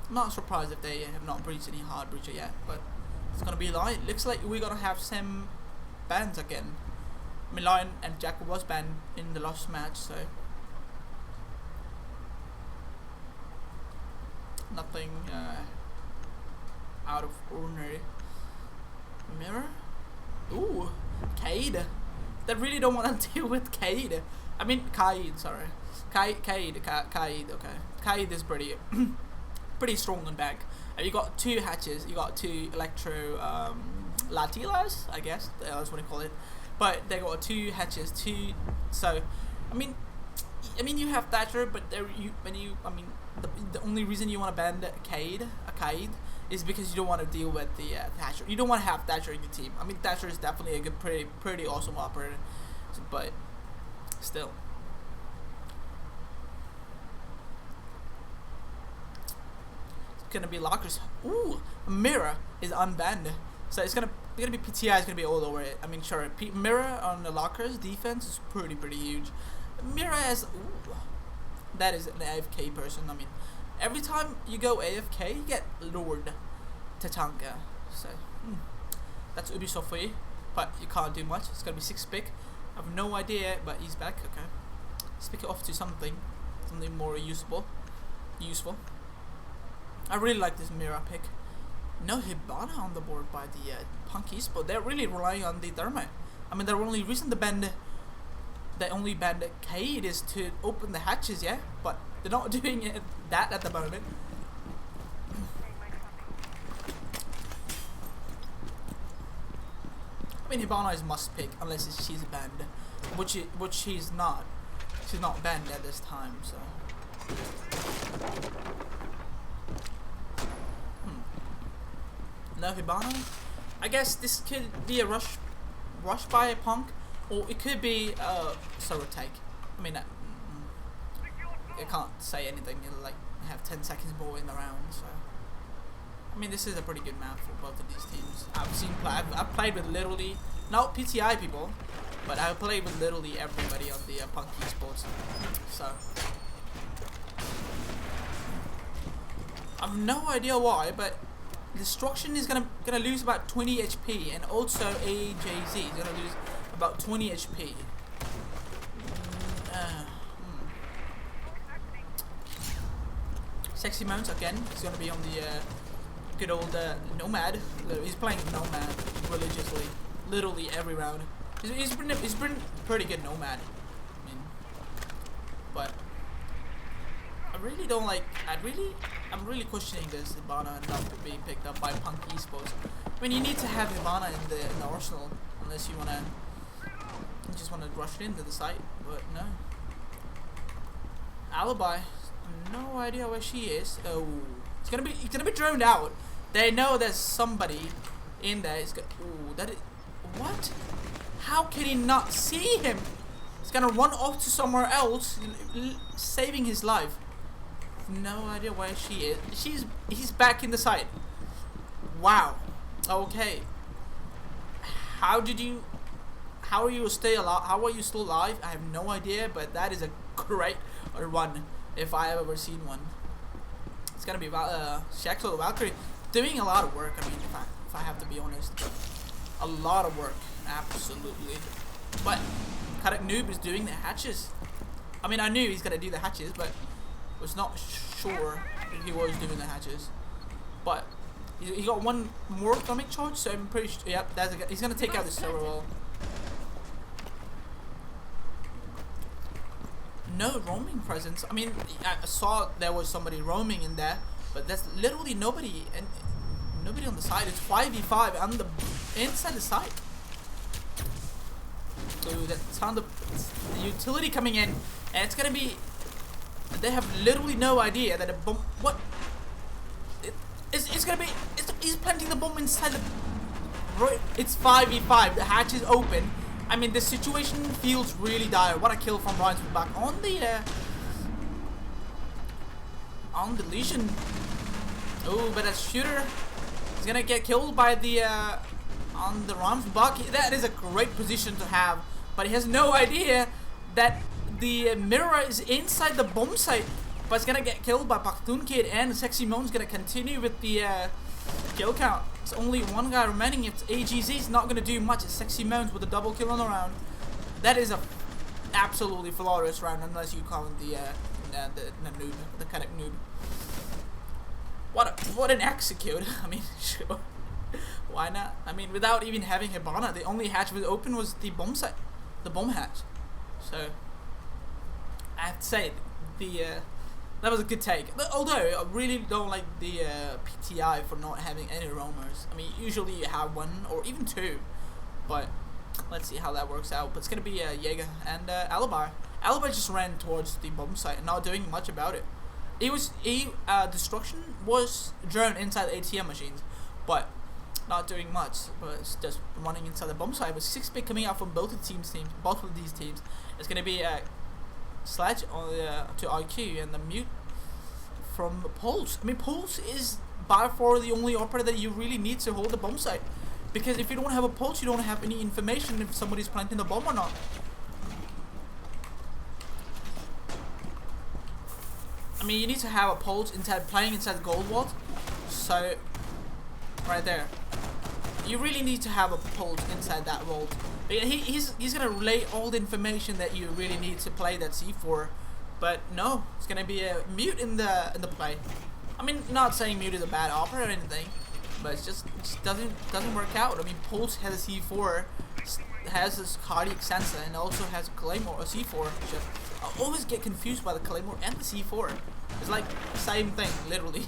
I'm not surprised if they have not breached any hard breacher yet. But it's going to be Lion. Looks like we're going to have some bans again. I mean, Lion and Jackal was banned in the last match, so nothing out of ordinary. Mirror? Ooh, Cade. They really don't want to deal with Cade. I mean, Kaid, sorry. Kaid, okay. Kaid is pretty pretty strong on back. You got 2 hatches, you got 2 Electro Latilas, I guess, that's what you call it. But they got 2 hatches, 2, so, I mean you have Thatcher, but the only reason you want to ban Kaid is because you don't want to deal with the Thatcher. You don't want to have Thatcher in your team. I mean, Thatcher is definitely a good, pretty awesome operator, but still. It's gonna be lockers. Ooh, Mirror is unbanned, so it's gonna be PTI is gonna be all over it. I mean, sure, Mirror on the lockers defense is pretty huge. Mirror has, ooh, that is an AFK person. I mean, every time you go AFK, you get lured to Tanka. So that's Ubisoft for you, but you can't do much. It's gonna be 6 pick. I have no idea, but he's back. Okay, let's pick it off to something more useful. I really like this Mirror pick. No Hibana on the board by the Punk Esports. They're really relying on the Thermite. I mean, the only reason they only banned Cade is to open the hatches, yeah? But they're not doing that at the moment. I mean, Hibana is must pick unless she's banned, which she's not. She's not banned at this time, so. No Hibana. I guess this could be a rush by a Punk, or it could be solo take. I mean, I can't say anything. It'll like have 10 seconds more in the round, so. I mean, this is a pretty good map for both of these teams. I've played with literally, not PTI people, but I've played with literally everybody on the Punk Esports. So I've no idea why, but Destruction is gonna lose about 20 HP, and also AJZ is gonna lose about 20 HP. Sexy Mounts again. He's gonna be on the good old Nomad. He's playing Nomad religiously, literally every round. He's been pretty good Nomad. I mean, but I really don't like. I'm really questioning this Hibana not being picked up by Punk Esports. I mean, you need to have Hibana in the arsenal unless you just wanna rush it into the site. But no. Alibi. No idea where she is. Oh, it's gonna be droned out. They know there's somebody in there. Ooh, that is what? How can he not see him? He's gonna run off to somewhere else, saving his life. No idea where she is. He's back in the site. Wow. Okay. How are you still alive? How are you still alive? I have no idea, but that is a great run if I have ever seen one. It's gonna be Shaxo Valkyrie doing a lot of work. I mean, if I have to be honest, a lot of work, absolutely. But Karak Noob is doing the hatches. I mean, I knew he's gonna do the hatches, but was not sure if he was doing the hatches. But he got one more comic charge, so I'm pretty sure. Yep, he's gonna take out the server wall. no roaming presence. I mean, I saw there was somebody roaming in there, but there's literally nobody, and nobody on the side. It's 5v5 on the inside the side. So that's on the utility coming in, and it's gonna be. They have literally no idea that a bomb. What? It's gonna be. He's planting the bomb inside the. It's 5v5. The hatch is open. I mean, the situation feels really dire. What a kill from Ryan's back on the Legion. Oh, but that shooter is gonna get killed by the on the Rams buck. That is a great position to have, but he has no idea that the mirror is inside the bomb site. But it's gonna get killed by Paktoon Kid, and Sexy Moan's gonna continue with the kill count. It's only one guy remaining. It's AGZ. It's not gonna do much. It's Sexy Moans with a double kill on the round. That is a absolutely flawless round, unless you call him the noob, the Kadak noob. What an execute. I mean, sure. Why not? I mean, without even having Hibana, the only hatch was open was the bomb site, the bomb hatch. So I have to say that was a good take. Although I really don't like the PTI for not having any roamers. I mean, usually you have one or even two, but let's see how that works out. But it's gonna be Jaeger and Alibi. Alibi just ran towards the bomb site and not doing much about it. Destruction was drone inside the ATM machines, but not doing much. But it's just running inside the bomb site with 6-bit coming out from both of these teams. It's gonna be Sledge on to IQ and the mute from Pulse. I mean, Pulse is by far the only operator that you really need to hold the bomb site, because if you don't have a Pulse, you don't have any information if somebody's planting the bomb or not. I mean, you need to have a Pulse playing inside the gold vault. So right there, you really need to have a Pulse inside that vault. He's gonna relay all the information that you really need to play that C4, but no, it's gonna be a mute in the play. I mean, not saying mute is a bad operator or anything, but it just doesn't work out. I mean, Pulse has a C4, has this cardiac sensor, and also has a Claymore, a C4. I always get confused by the Claymore and the C4. It's like the same thing, literally.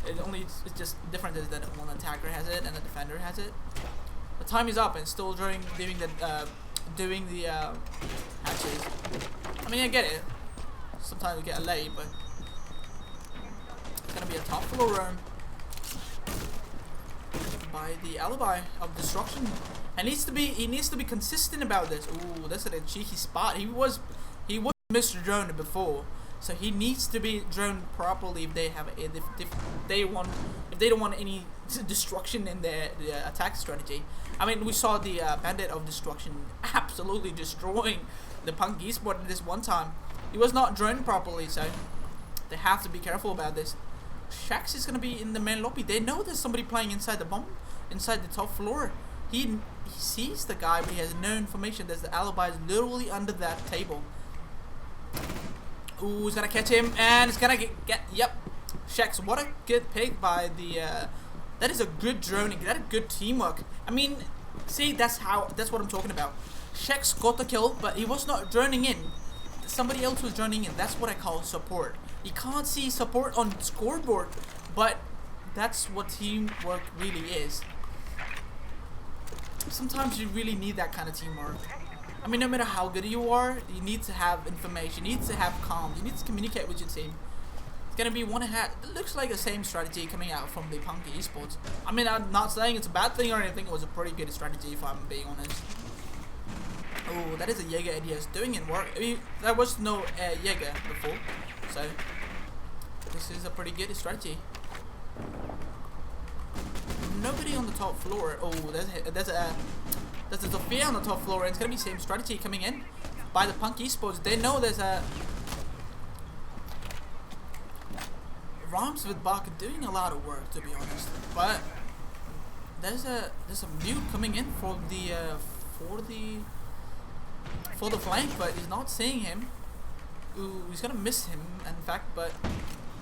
It's just different is that one attacker has it and the defender has it. The time is up and still doing the hatches. I mean, I get it. Sometimes we get a late, but it's gonna be a top floor run by the Alibi of Destruction. And he needs to be consistent about this. Ooh, that's a cheeky spot. He was Mr. Drone before, so he needs to be droned properly if they have if they don't want any destruction in their attack strategy. I mean, we saw the Bandit of Destruction absolutely destroying the Punk Esports this one time. He was not droned properly, so they have to be careful about this. Shax is gonna be in the main lobby. They know there's somebody playing inside the bomb, inside the top floor. He sees the guy, but he has no information. There's the Alibi is literally under that table. Ooh, he's gonna catch him, and it's gonna get yep. Shax, what a good pick by the. That is a good droning. That is good teamwork. I mean, see, that's what I'm talking about. Shax got the kill, but he was not droning in. Somebody else was droning in. That's what I call support. You can't see support on scoreboard, but that's what teamwork really is. Sometimes you really need that kind of teamwork. I mean, no matter how good you are, you need to have information. You need to have comms. You need to communicate with your team. It's gonna be one hat. It looks like the same strategy coming out from the Punk Esports. I mean, I'm not saying it's a bad thing or anything. It was a pretty good strategy, if I'm being honest. Oh, that is a Jaeger ideas doing it work. I mean, there was no Jaeger before, so this is a pretty good strategy. Nobody on the top floor. Oh, there's a Sophia on the top floor, and it's gonna be same strategy coming in by the Punk Esports. They know there's a Rams with Bach doing a lot of work, to be honest, but there's a mute coming in for the flank, but he's not seeing him. Ooh, he's gonna miss him, in fact, but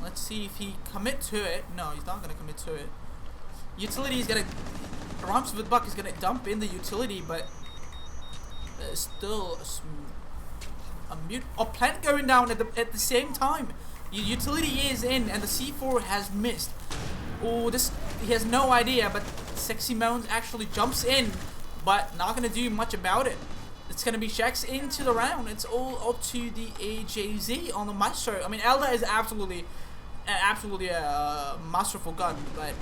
let's see if he commit to it. No, he's not gonna commit to it. Utility is gonna Rams with Buck is gonna dump in the utility, but still a mute. Oh, plant going down at the same time. Utility is in, and the C4 has missed. Oh, he has no idea, but Sexy Moans actually jumps in, but not gonna do much about it. It's gonna be Shax into the round. It's all up to the AJZ on the Maestro. I mean, Elda is absolutely a masterful gun, but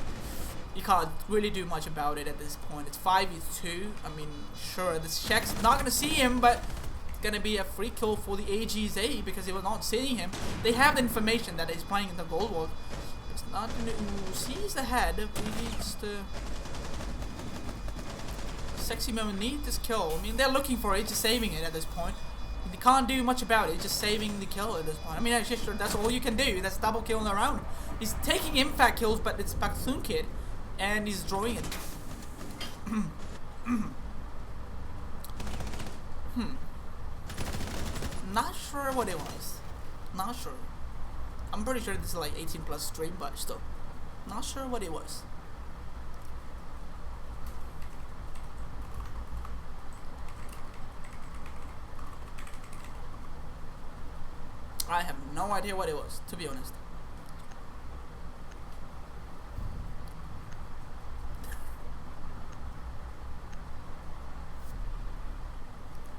you can't really do much about it at this point. It's 5v2. I mean, sure, this Shax not gonna see him, but it's gonna be a free kill for the AGZ because he was not seeing him. They have the information that he's playing in the gold wall. It's not gonna sees the head. He needs to. Sexy Moment need this kill. I mean, they're looking for it, just saving it at this point. They can't do much about it, just saving the kill at this point. I mean, actually, sure, that's all you can do. That's double kill in the round. He's taking impact kills, but it's Baksoon Kid, and he's drawing it. Not sure what it was. Not sure. I'm pretty sure this is like 18+ stream, but still. Not sure what it was. I have no idea what it was, to be honest.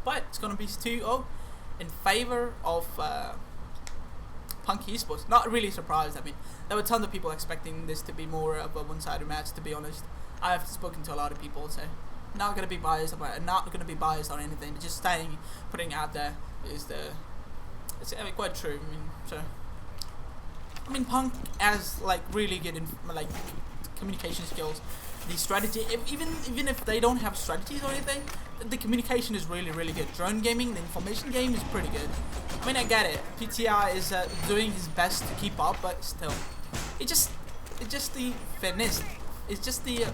But it's gonna be 2-0 in favor of Punk Esports. Not really surprised. I mean, there were tons of people expecting this to be more of a one-sided match, to be honest. I have spoken to a lot of people, so not gonna be biased about, not gonna be biased on anything, but just putting out there is it's quite true. I mean, so I mean, Punk has like really good like communication skills. The strategy, even if they don't have strategies or anything, the communication is really good. Drone gaming, the information game is pretty good. I mean, I get it. PTI is doing his best to keep up, but still, it's just the fitness. It's just the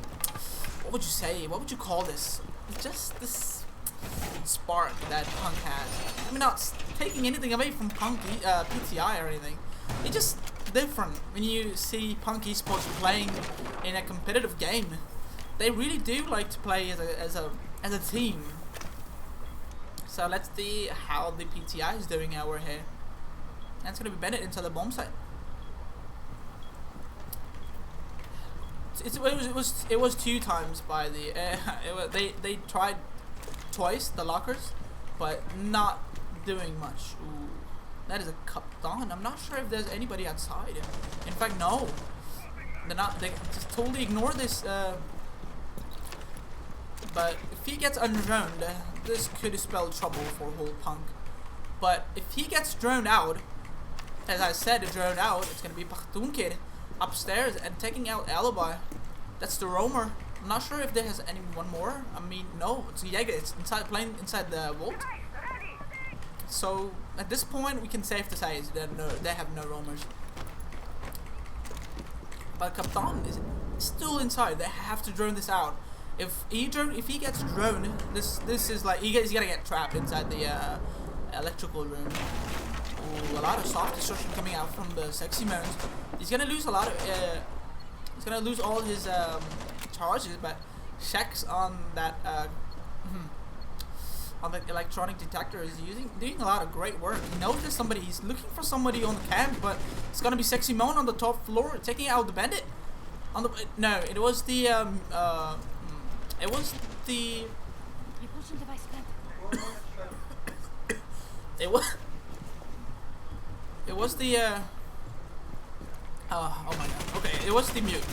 what would you say? What would you call this? It's just this spark that Punk has. I mean, not taking anything away from Punk PTI or anything. It's just different when you see Punk Esports playing in a competitive game. They really do like to play as a team. So let's see how the PTI is doing over here. And it's gonna be Bennett into the bomb site. It was 2 times by the they tried twice the lockers, but not doing much. Ooh, that is a Captain. I'm not sure if there's anybody outside. In fact, no. They're not. They just totally ignore this. But if he gets undroned, this could spell trouble for whole Punk. But if he gets droned out, as I said, droned out, it's gonna be Baksoon Kid upstairs and taking out Alibi. That's the roamer. I'm not sure if there has anyone more. I mean, no, it's Jaeger. It's playing inside the vault. So at this point, we can safe to say that they have no roamers. But Captain is still inside. They have to drone this out. If he gets droned, this is like he's gonna get trapped inside the electrical room. Ooh, a lot of soft destruction coming out from the Sexy Moans. He's gonna lose a lot of. He's gonna lose all his charges, but checks on that on the electronic detector is doing a lot of great work. He knows there's somebody. He's looking for somebody on the camp, but it's gonna be Sexy Moan on the top floor taking out the bandit. On the no, it was the Repulsion device spent. it was the oh my god. Okay, it was the mute.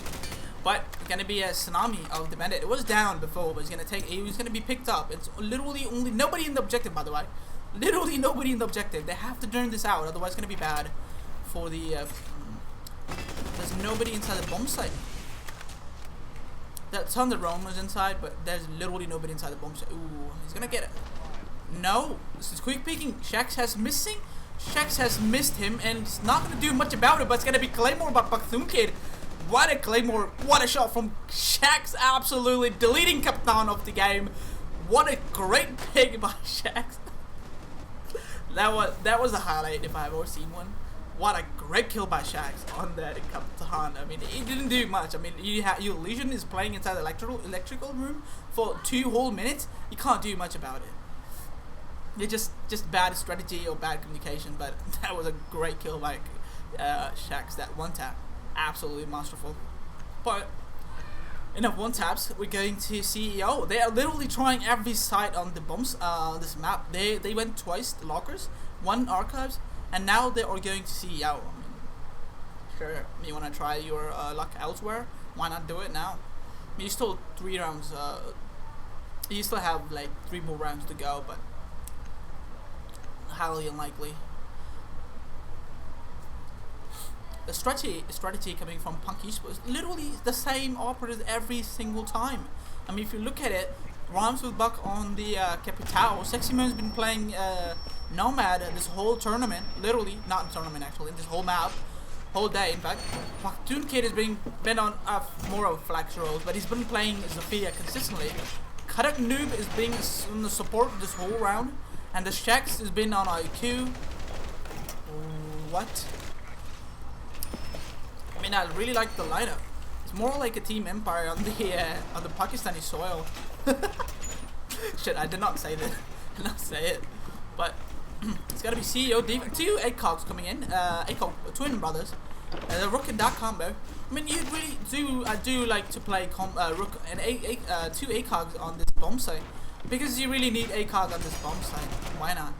But it's gonna be a tsunami of the bandit. It was down before, but he was gonna be picked up. It's literally only nobody in the objective, by the way. Literally nobody in the objective. They have to turn this out, otherwise it's gonna be bad for the there's nobody inside the bomb site. There's tons of roamers inside, but there's literally nobody inside the bomb site. Ooh, he's gonna get it. No, this is quick peeking. Shax has missed him, and it's not gonna do much about it. But it's gonna be Claymore by Baksoon Kid. What a Claymore! What a shot from Shax! Absolutely deleting Captain of the game. What a great pick by Shax. that was a highlight if I've ever seen one. What a great kill by Shax on that Captain. I mean, he didn't do much. I mean, your Legion is playing inside the electrical room for 2 whole minutes. You can't do much about it. It's just bad strategy or bad communication, but that was a great kill by Shax. That one tap, absolutely masterful. But enough one taps. We're going to CEO. They are literally trying every side on the bombs. This map. They went twice. The lockers, one archives, and now they are going to CEO. I mean, sure, you wanna try your luck elsewhere? Why not do it now? I mean, you still 3 rounds. You still have like 3 more rounds to go, but highly unlikely. The strategy coming from Punk Esports is literally the same operated every single time. I mean, if you look at it, Rhymes with Buck on the Capital. Sexyman's been playing Nomad this whole tournament, literally not tournament actually, this whole map, whole day. In fact, Paktoon Kid has been on more of flex roles, but he's been playing Zofia consistently. Kadak Noob is being on the support this whole round, and the Shax has been on IQ. What? I mean, I really like the lineup. It's more like a Team Empire on the Pakistani soil. Shit, I did not say that. I did not say it. But it's gotta be CEO Deep. 2 ACOGs coming in. ACOG twin brothers. The Rook and Dark combo. I mean, you really do. I do like to play Rook and 2 ACOGs on this bomb site, because you really need ACOG on this bomb site. Why not?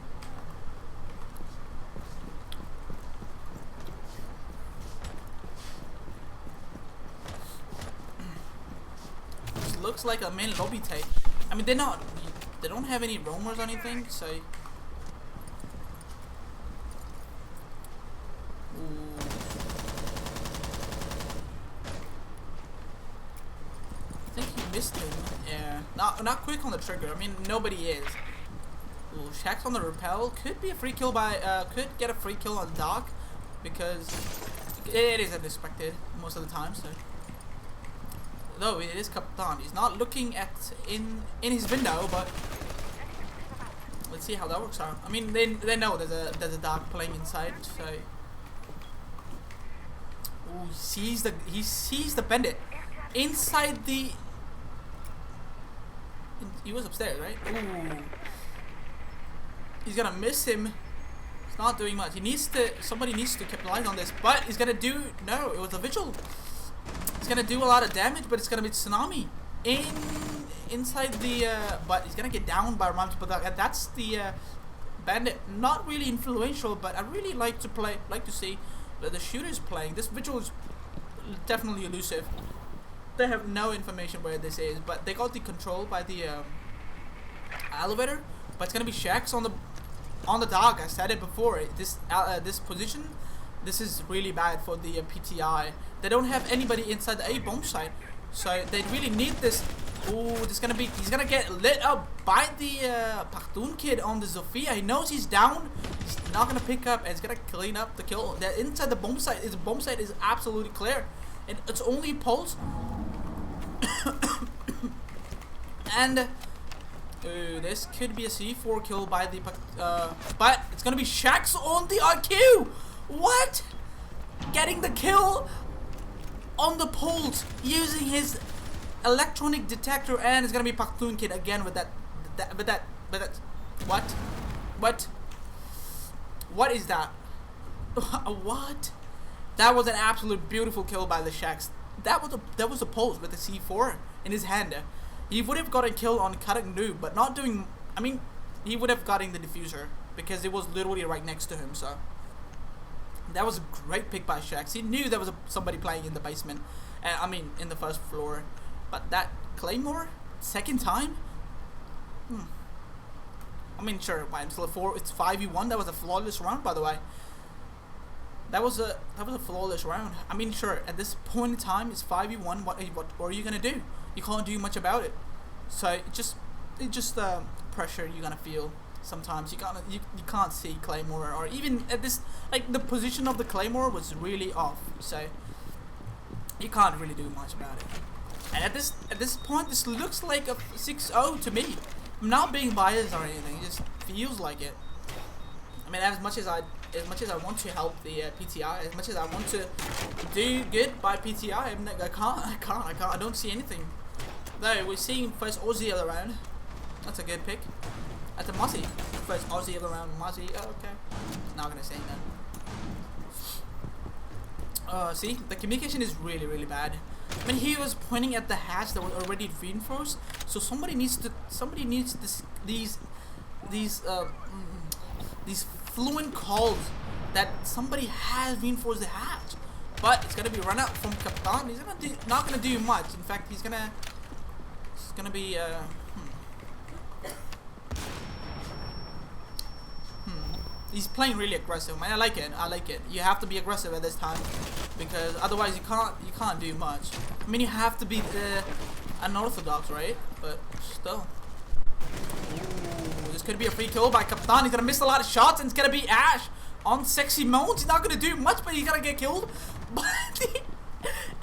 This looks like a main lobby take. I mean, they don't have any roamers or anything, so. Ooh. I think he missed him. Yeah, not quick on the trigger. I mean, nobody is. Ooh, Shax on the repel could be a free kill by could get a free kill on Dark, because it is unexpected most of the time. So, though it is Captain, he's not looking at in his window, but let's see how that works out. I mean, they know there's a Dark playing inside, so. Ooh, he sees the bandit inside the. He was upstairs, right? Ooh. He's gonna miss him. He's not doing much. Somebody needs to capitalize on this, but he's gonna do. No, it was a vigil. He's gonna do a lot of damage, but it's gonna be tsunami inside the. But he's gonna get down by Rams, but that's the bandit. Not really influential, but I really like to see the shooters playing. This vigil is definitely elusive. They have no information where this is, but they got the control by the elevator. But it's gonna be Shax on the dog. I said it before. This position, this is really bad for the PTI. They don't have anybody inside the A bomb site, so they really need this. Ooh, he's gonna get lit up by the Paktoon Kid on the Zofia. He knows he's down. He's not gonna pick up, and he's gonna clean up the kill. That inside the bomb site is absolutely clear, and it's only Pulse. And this could be a C4 kill by the but it's gonna be Shax on the IQ. What? Getting the kill on the Pulse using his electronic detector, and it's gonna be Paktoon Kid again with that. What is that? What? That was an absolute beautiful kill by the Shax. That was a Pulse with the C4 in his hand. He would have got a kill on Kadak Noob, but not doing. I mean, he would have gotten the diffuser because it was literally right next to him. So that was a great pick by Shax. He knew there was somebody playing in the basement. I mean, in the first floor. But that Claymore, second time. I mean, sure. Why? It's 5v1. That was a flawless round, by the way. That was a flawless round. I mean, sure. At this point in time, it's 5v1. What are you gonna do? You can't do much about it. So it's just pressure you're gonna feel. Sometimes you can't see Claymore, or even at this, like, the position of the Claymore was really off. So you can't really do much about it. And at this point, this looks like a 6-0 to me. I'm not being biased or anything. It just feels like it. I mean, as much as I want to help the PTI, as much as I want to do good by PTI, I can't. I don't see anything. Though we're seeing first Aussie of the round. That's a good pick. That's a Mossy. first Aussie of the round, Mozzie. Oh, okay. Not gonna say that. See, the communication is really, really bad. I mean, he was pointing at the hatch that was already reinforced, so somebody needs these fluent calls that somebody has reinforced the hatch. But it's gonna be run out from Captain. He's not gonna do much. In fact, he's gonna be He's playing really aggressive, man. I like it. I like it. You have to be aggressive at this time because otherwise you can't do much. I mean, you have to be unorthodox, right? But still. Ooh, this could be a free kill by Captain. He's gonna miss a lot of shots, and it's gonna be Ash on sexy modes. He's not gonna do much, but he's gonna get killed. But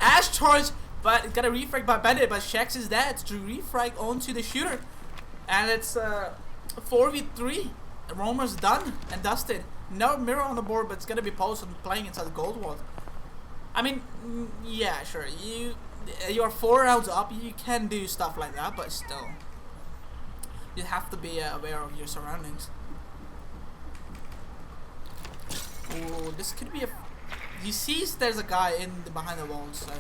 Ash charge, but it's got a refrag by Bandit, but Shax is dead to refrag onto the shooter, and it's 4v3. Roamer's done and dusted. No mirror on the board, but it's gonna be Pulse and playing inside the gold wall. I mean, yeah, sure. You are 4 rounds up. You can do stuff like that, but still, you have to be aware of your surroundings. Oh, this could be a. He sees there's a guy behind the walls. So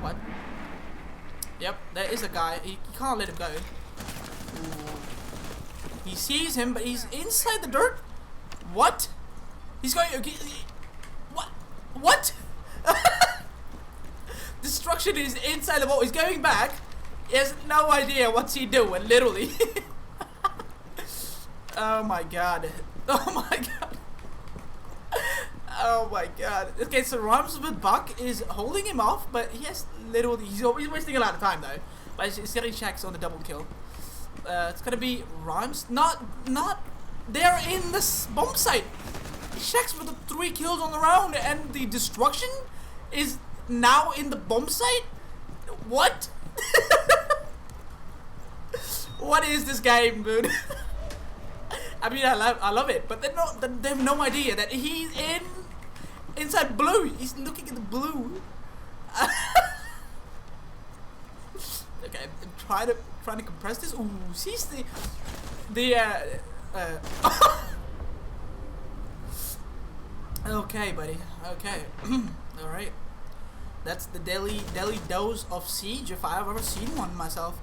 what? Yep, there is a guy. He can't let him go. Ooh. He sees him, but he's inside the dirt. What? He's going. Okay, what? What? Destruction is inside the wall. He's going back. He has no idea what's he doing. Literally. Oh my god. Oh my god. Oh my god. Okay, so Rhymes with Buck is holding him off, but he has literally. He's wasting a lot of time though. But he's getting checks on the double kill. It's gonna be Rhymes. Not. They're in this bomb site. Shax with the 3 kills on the round, and the destruction is now in the bomb site. What? What is this game, dude? I mean, I love it, but they have no idea that he's inside blue. He's looking at the blue. Okay, I'm trying to compress this. Ooh, sees Okay, buddy. Okay. All right. That's the daily dose of siege if I've ever seen one myself.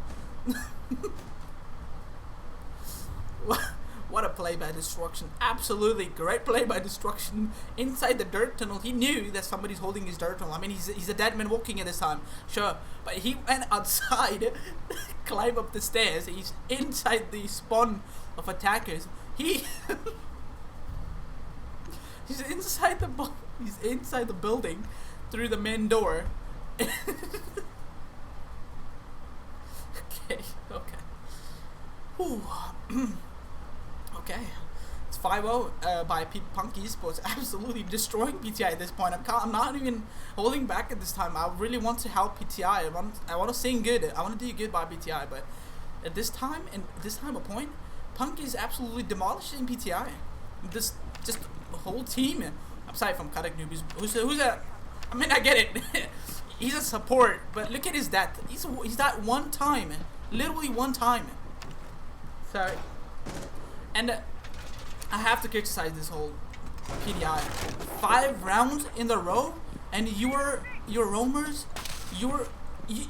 What a play by Destruction. Absolutely great play by Destruction. Inside the dirt tunnel, he knew that somebody's holding his dirt tunnel. I mean, he's a dead man walking at this time. Sure. But he went outside, climbed up the stairs. He's inside the spawn of attackers. He's inside the building through the main door. Okay. Whew. Okay, it's 5-0 by Punky Esports, absolutely destroying PTI at this point. I'm not even holding back at this time. I really want to help PTI. I want to sing good. I want to do good by PTI, but at this time of point, Punk is absolutely demolishing PTI. Just the whole team, aside from Kadak Noob, who's a. I mean, I get it. He's a support, but look at his death. He's that one time, literally one time. So. And I have to criticize this whole PTI. 5 rounds in a row, and your roamers, you're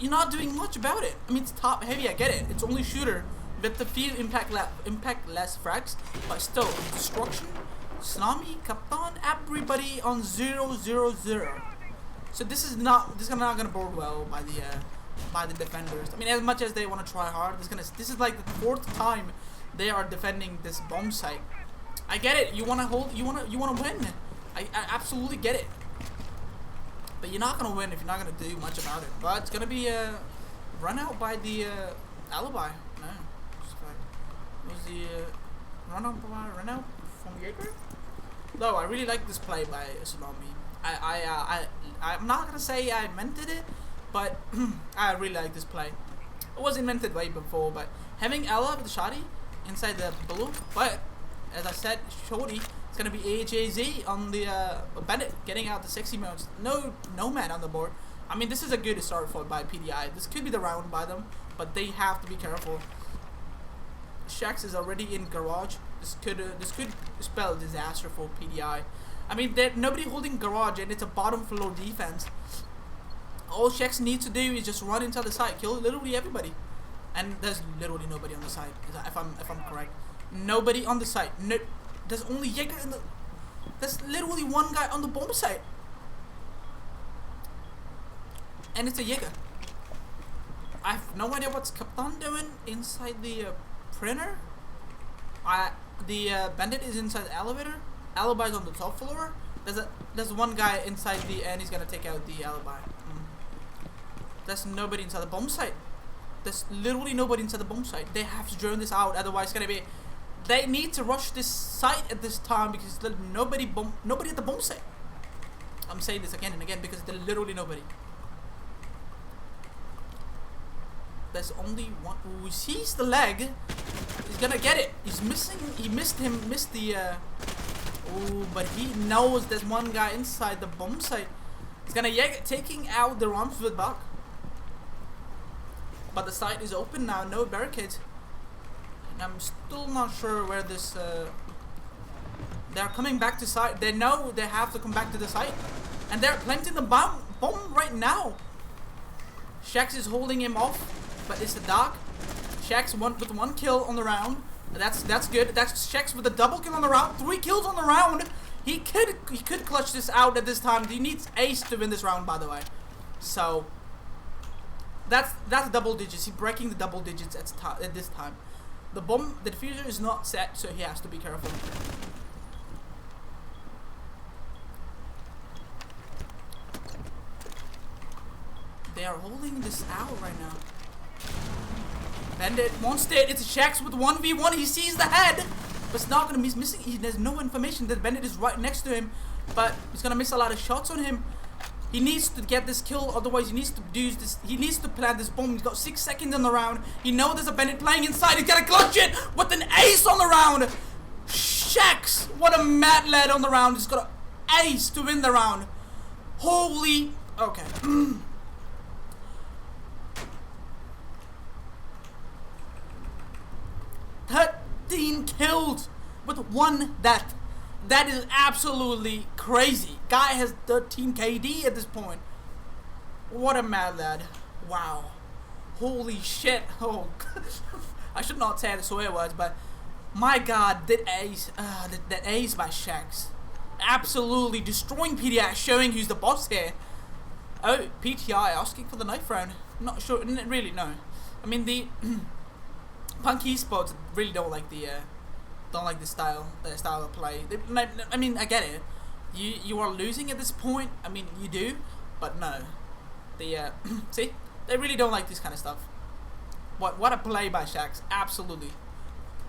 not doing much about it. I mean, it's top heavy. I get it. It's only shooter with the few impact less frags, but still Destruction, Tsunami, Captain, everybody on 0-0-0. So this is not gonna board well by the defenders. I mean, as much as they want to try hard, this is like the 4th time they are defending this bomb site. I get it. You want to hold. You want to win. I absolutely get it. But you're not gonna win if you're not gonna do much about it. But it's gonna be a run out by the alibi. No, was the run out from Jaeger? No, I really like this play by Tsunami. I'm not gonna say I invented it, but I really like this play. It was invented way before, but having Ella with the shotty inside the blue, but as I said, shorty, it's gonna be AJZ on the Bandit getting out the sexy modes. No man on the board. I mean, this is a good start for by PTI. This could be the round by them, but they have to be careful. Shax is already in garage. This could spell disaster for PTI. I mean, nobody holding garage, and it's a bottom floor defense. All Shax needs to do is just run inside the site, kill literally everybody, and there's literally nobody on the site. If I'm correct, nobody on the site. No, there's only Jaeger in the. There's literally one guy on the bomb site, and it's a Jaeger. I have no idea what's Captain doing inside the printer. The bandit is inside the elevator. Alibi's on the top floor. There's one guy inside the, and he's gonna take out the alibi. There's nobody inside the bomb site. There's literally nobody inside the bomb site. They have to drone this out, otherwise it's gonna be. They need to rush this site at this time because there's nobody at the bomb site. I'm saying this again and again because there's literally nobody. There's only one who sees the leg. He's gonna get it. He's missing. He missed the. Oh, but he knows there's one guy inside the bomb site. He's gonna taking out the rounds with back. But the site is open now. No barricades. And I'm still not sure where this. They're coming back to site. They know they have to come back to the site, and they're planting the bomb right now. Shax is holding him off, but it's the dark. Shax with one kill on the round. That's good. That's Shax with a double kill on the round. 3 kills on the round. He could clutch this out at this time. He needs ace to win this round, by the way. So that's double digits. He's breaking the double digits at this time. The diffuser is not set, so he has to be careful. They are holding this out right now. Bandit wants it. It's Shax with 1v1. He sees the head, but it's not gonna. He's missing. There's no information that Bandit is right next to him, but he's gonna miss a lot of shots on him. He needs to get this kill, otherwise he needs to do this. He needs to plant this bomb. He's got 6 seconds on the round. He knows there's a Bandit playing inside. He's gonna clutch it with an ace on the round. Shax, what a mad lad on the round. He's got an ace to win the round. Holy. Okay. 13 kills with 1 death. That is absolutely crazy. Guy has 13 KD at this point. What a mad lad. Wow. Holy shit. Oh, I should not say the swear words, but my god, that ace by Shax. Absolutely destroying PTI, showing who's the boss here. Oh, PTI asking for the knife round. Not sure, really, no. I mean, the Punk Esports really don't like the style of play. I mean, I get it. You are losing at this point. I mean, you do, but no. The see, they really don't like this kind of stuff. What a play by Shax. Absolutely.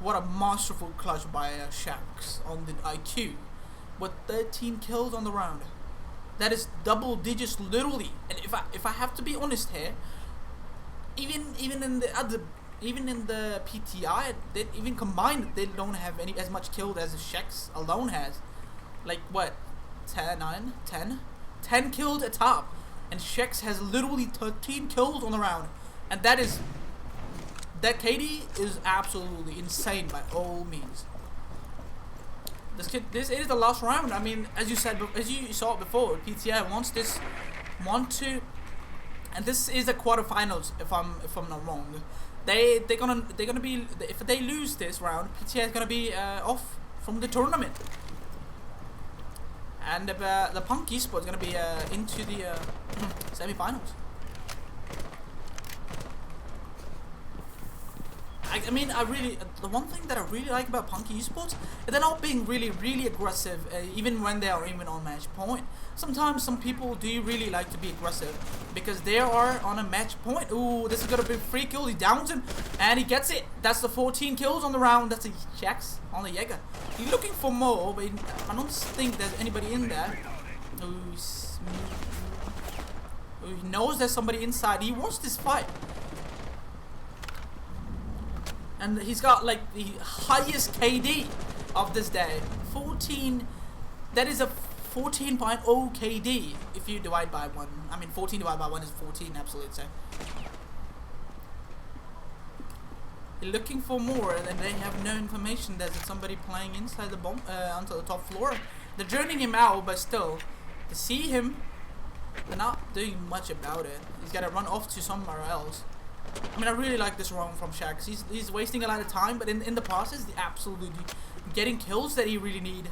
What a masterful clutch by Shax on the IQ with 13 kills on the round. That is double digits literally. And if I have to be honest here, even in the PTI, even combined, they don't have as much killed as Shax alone has. Like what, 10 killed at top, and Shax has literally 13 kills on the round, and that KD is absolutely insane by all means. This is the last round. I mean, as you saw it before, PTI wants to, and this is the quarterfinals. If I'm not wrong, they're gonna be, if they lose this round, PTI is gonna be off from the tournament, and the Punk Esports is gonna be into the semi-finals. I mean, the one thing that I really like about Punk Esports is they're not being really aggressive, even when they are even on match point. Sometimes some people do really like to be aggressive because they are on a match point. Ooh, this is gonna be a free kill. He downs him and he gets it. That's the 14 kills on the round. That's a Shax on the Jaeger. He's looking for more, but I don't think there's anybody in there. Ooh, he knows there's somebody inside. He wants this fight. And he's got like the highest KD of this day. 14. That is a 14.0 KD if you divide by 1. I mean, 14 divided by 1 is 14, absolutely. So looking for more, and they have no information that there's somebody playing inside the bomb onto the top floor. They're droning him out, but still, to see him, they're not doing much about it. He's got to run off to somewhere else. I mean, I really like this run from Shax. He's wasting a lot of time, but in the process, he's absolutely getting kills that he really need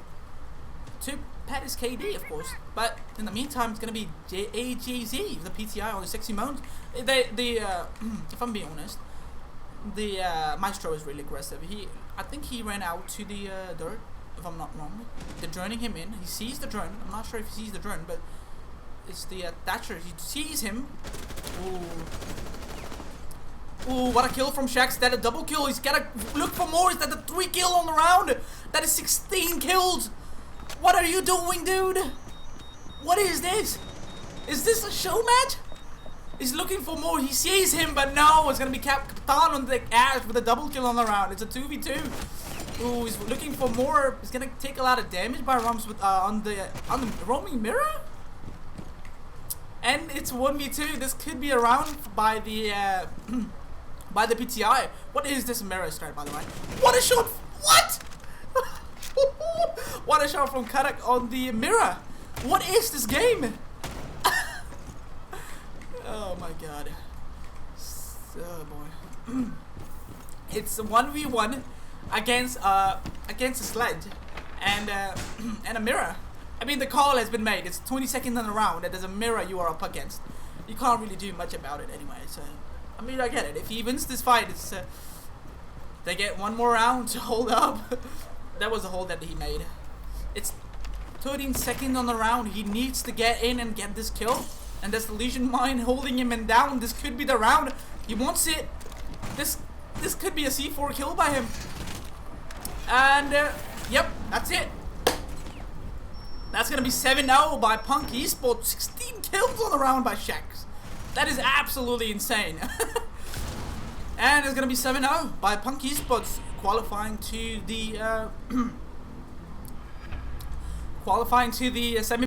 to pad his KD, of course. But in the meantime, it's gonna be AJZ, the PTI on the 60 mounts. If I'm being honest, the Maestro is really aggressive. I think he ran out to the dirt, if I'm not wrong. They're droning him in. He sees the drone. I'm not sure if he sees the drone, but it's the Thatcher. He sees him. Ooh, what a kill from Shax. Is that a double kill? He's gotta look for more. Is that a 3 kill on the round? That is 16 kills. What are you doing, dude? What is this? Is this a show match? He's looking for more. He sees him, but no. It's gonna be Capitan on the ash with a double kill on the round. It's a 2v2. Ooh, he's looking for more. He's gonna take a lot of damage by Rums with on the roaming mirror. And it's 1v2. This could be a round by the by the PTI. What is this mirror strat, by the way? What a shot! What? What a shot from Karak on the mirror! What is this game? Oh my god. Oh boy. It's 1v1 against a sledge and a mirror. I mean, the call has been made. It's 20 seconds in a round and there's a mirror you are up against. You can't really do much about it anyway, so I mean, I get it. If he wins this fight, it's they get one more round to hold up. That was a hold that he made. It's 13 seconds on the round. He needs to get in and get this kill. And there's the Legion Mine holding him in down. This could be the round. He wants it. This could be a C4 kill by him. And yep, that's it. That's gonna be 7-0 by Punk Esports. 16 kills on the round by Shax. That is absolutely insane. And it's gonna be 7-0 by Punk Esports, qualifying to the semi.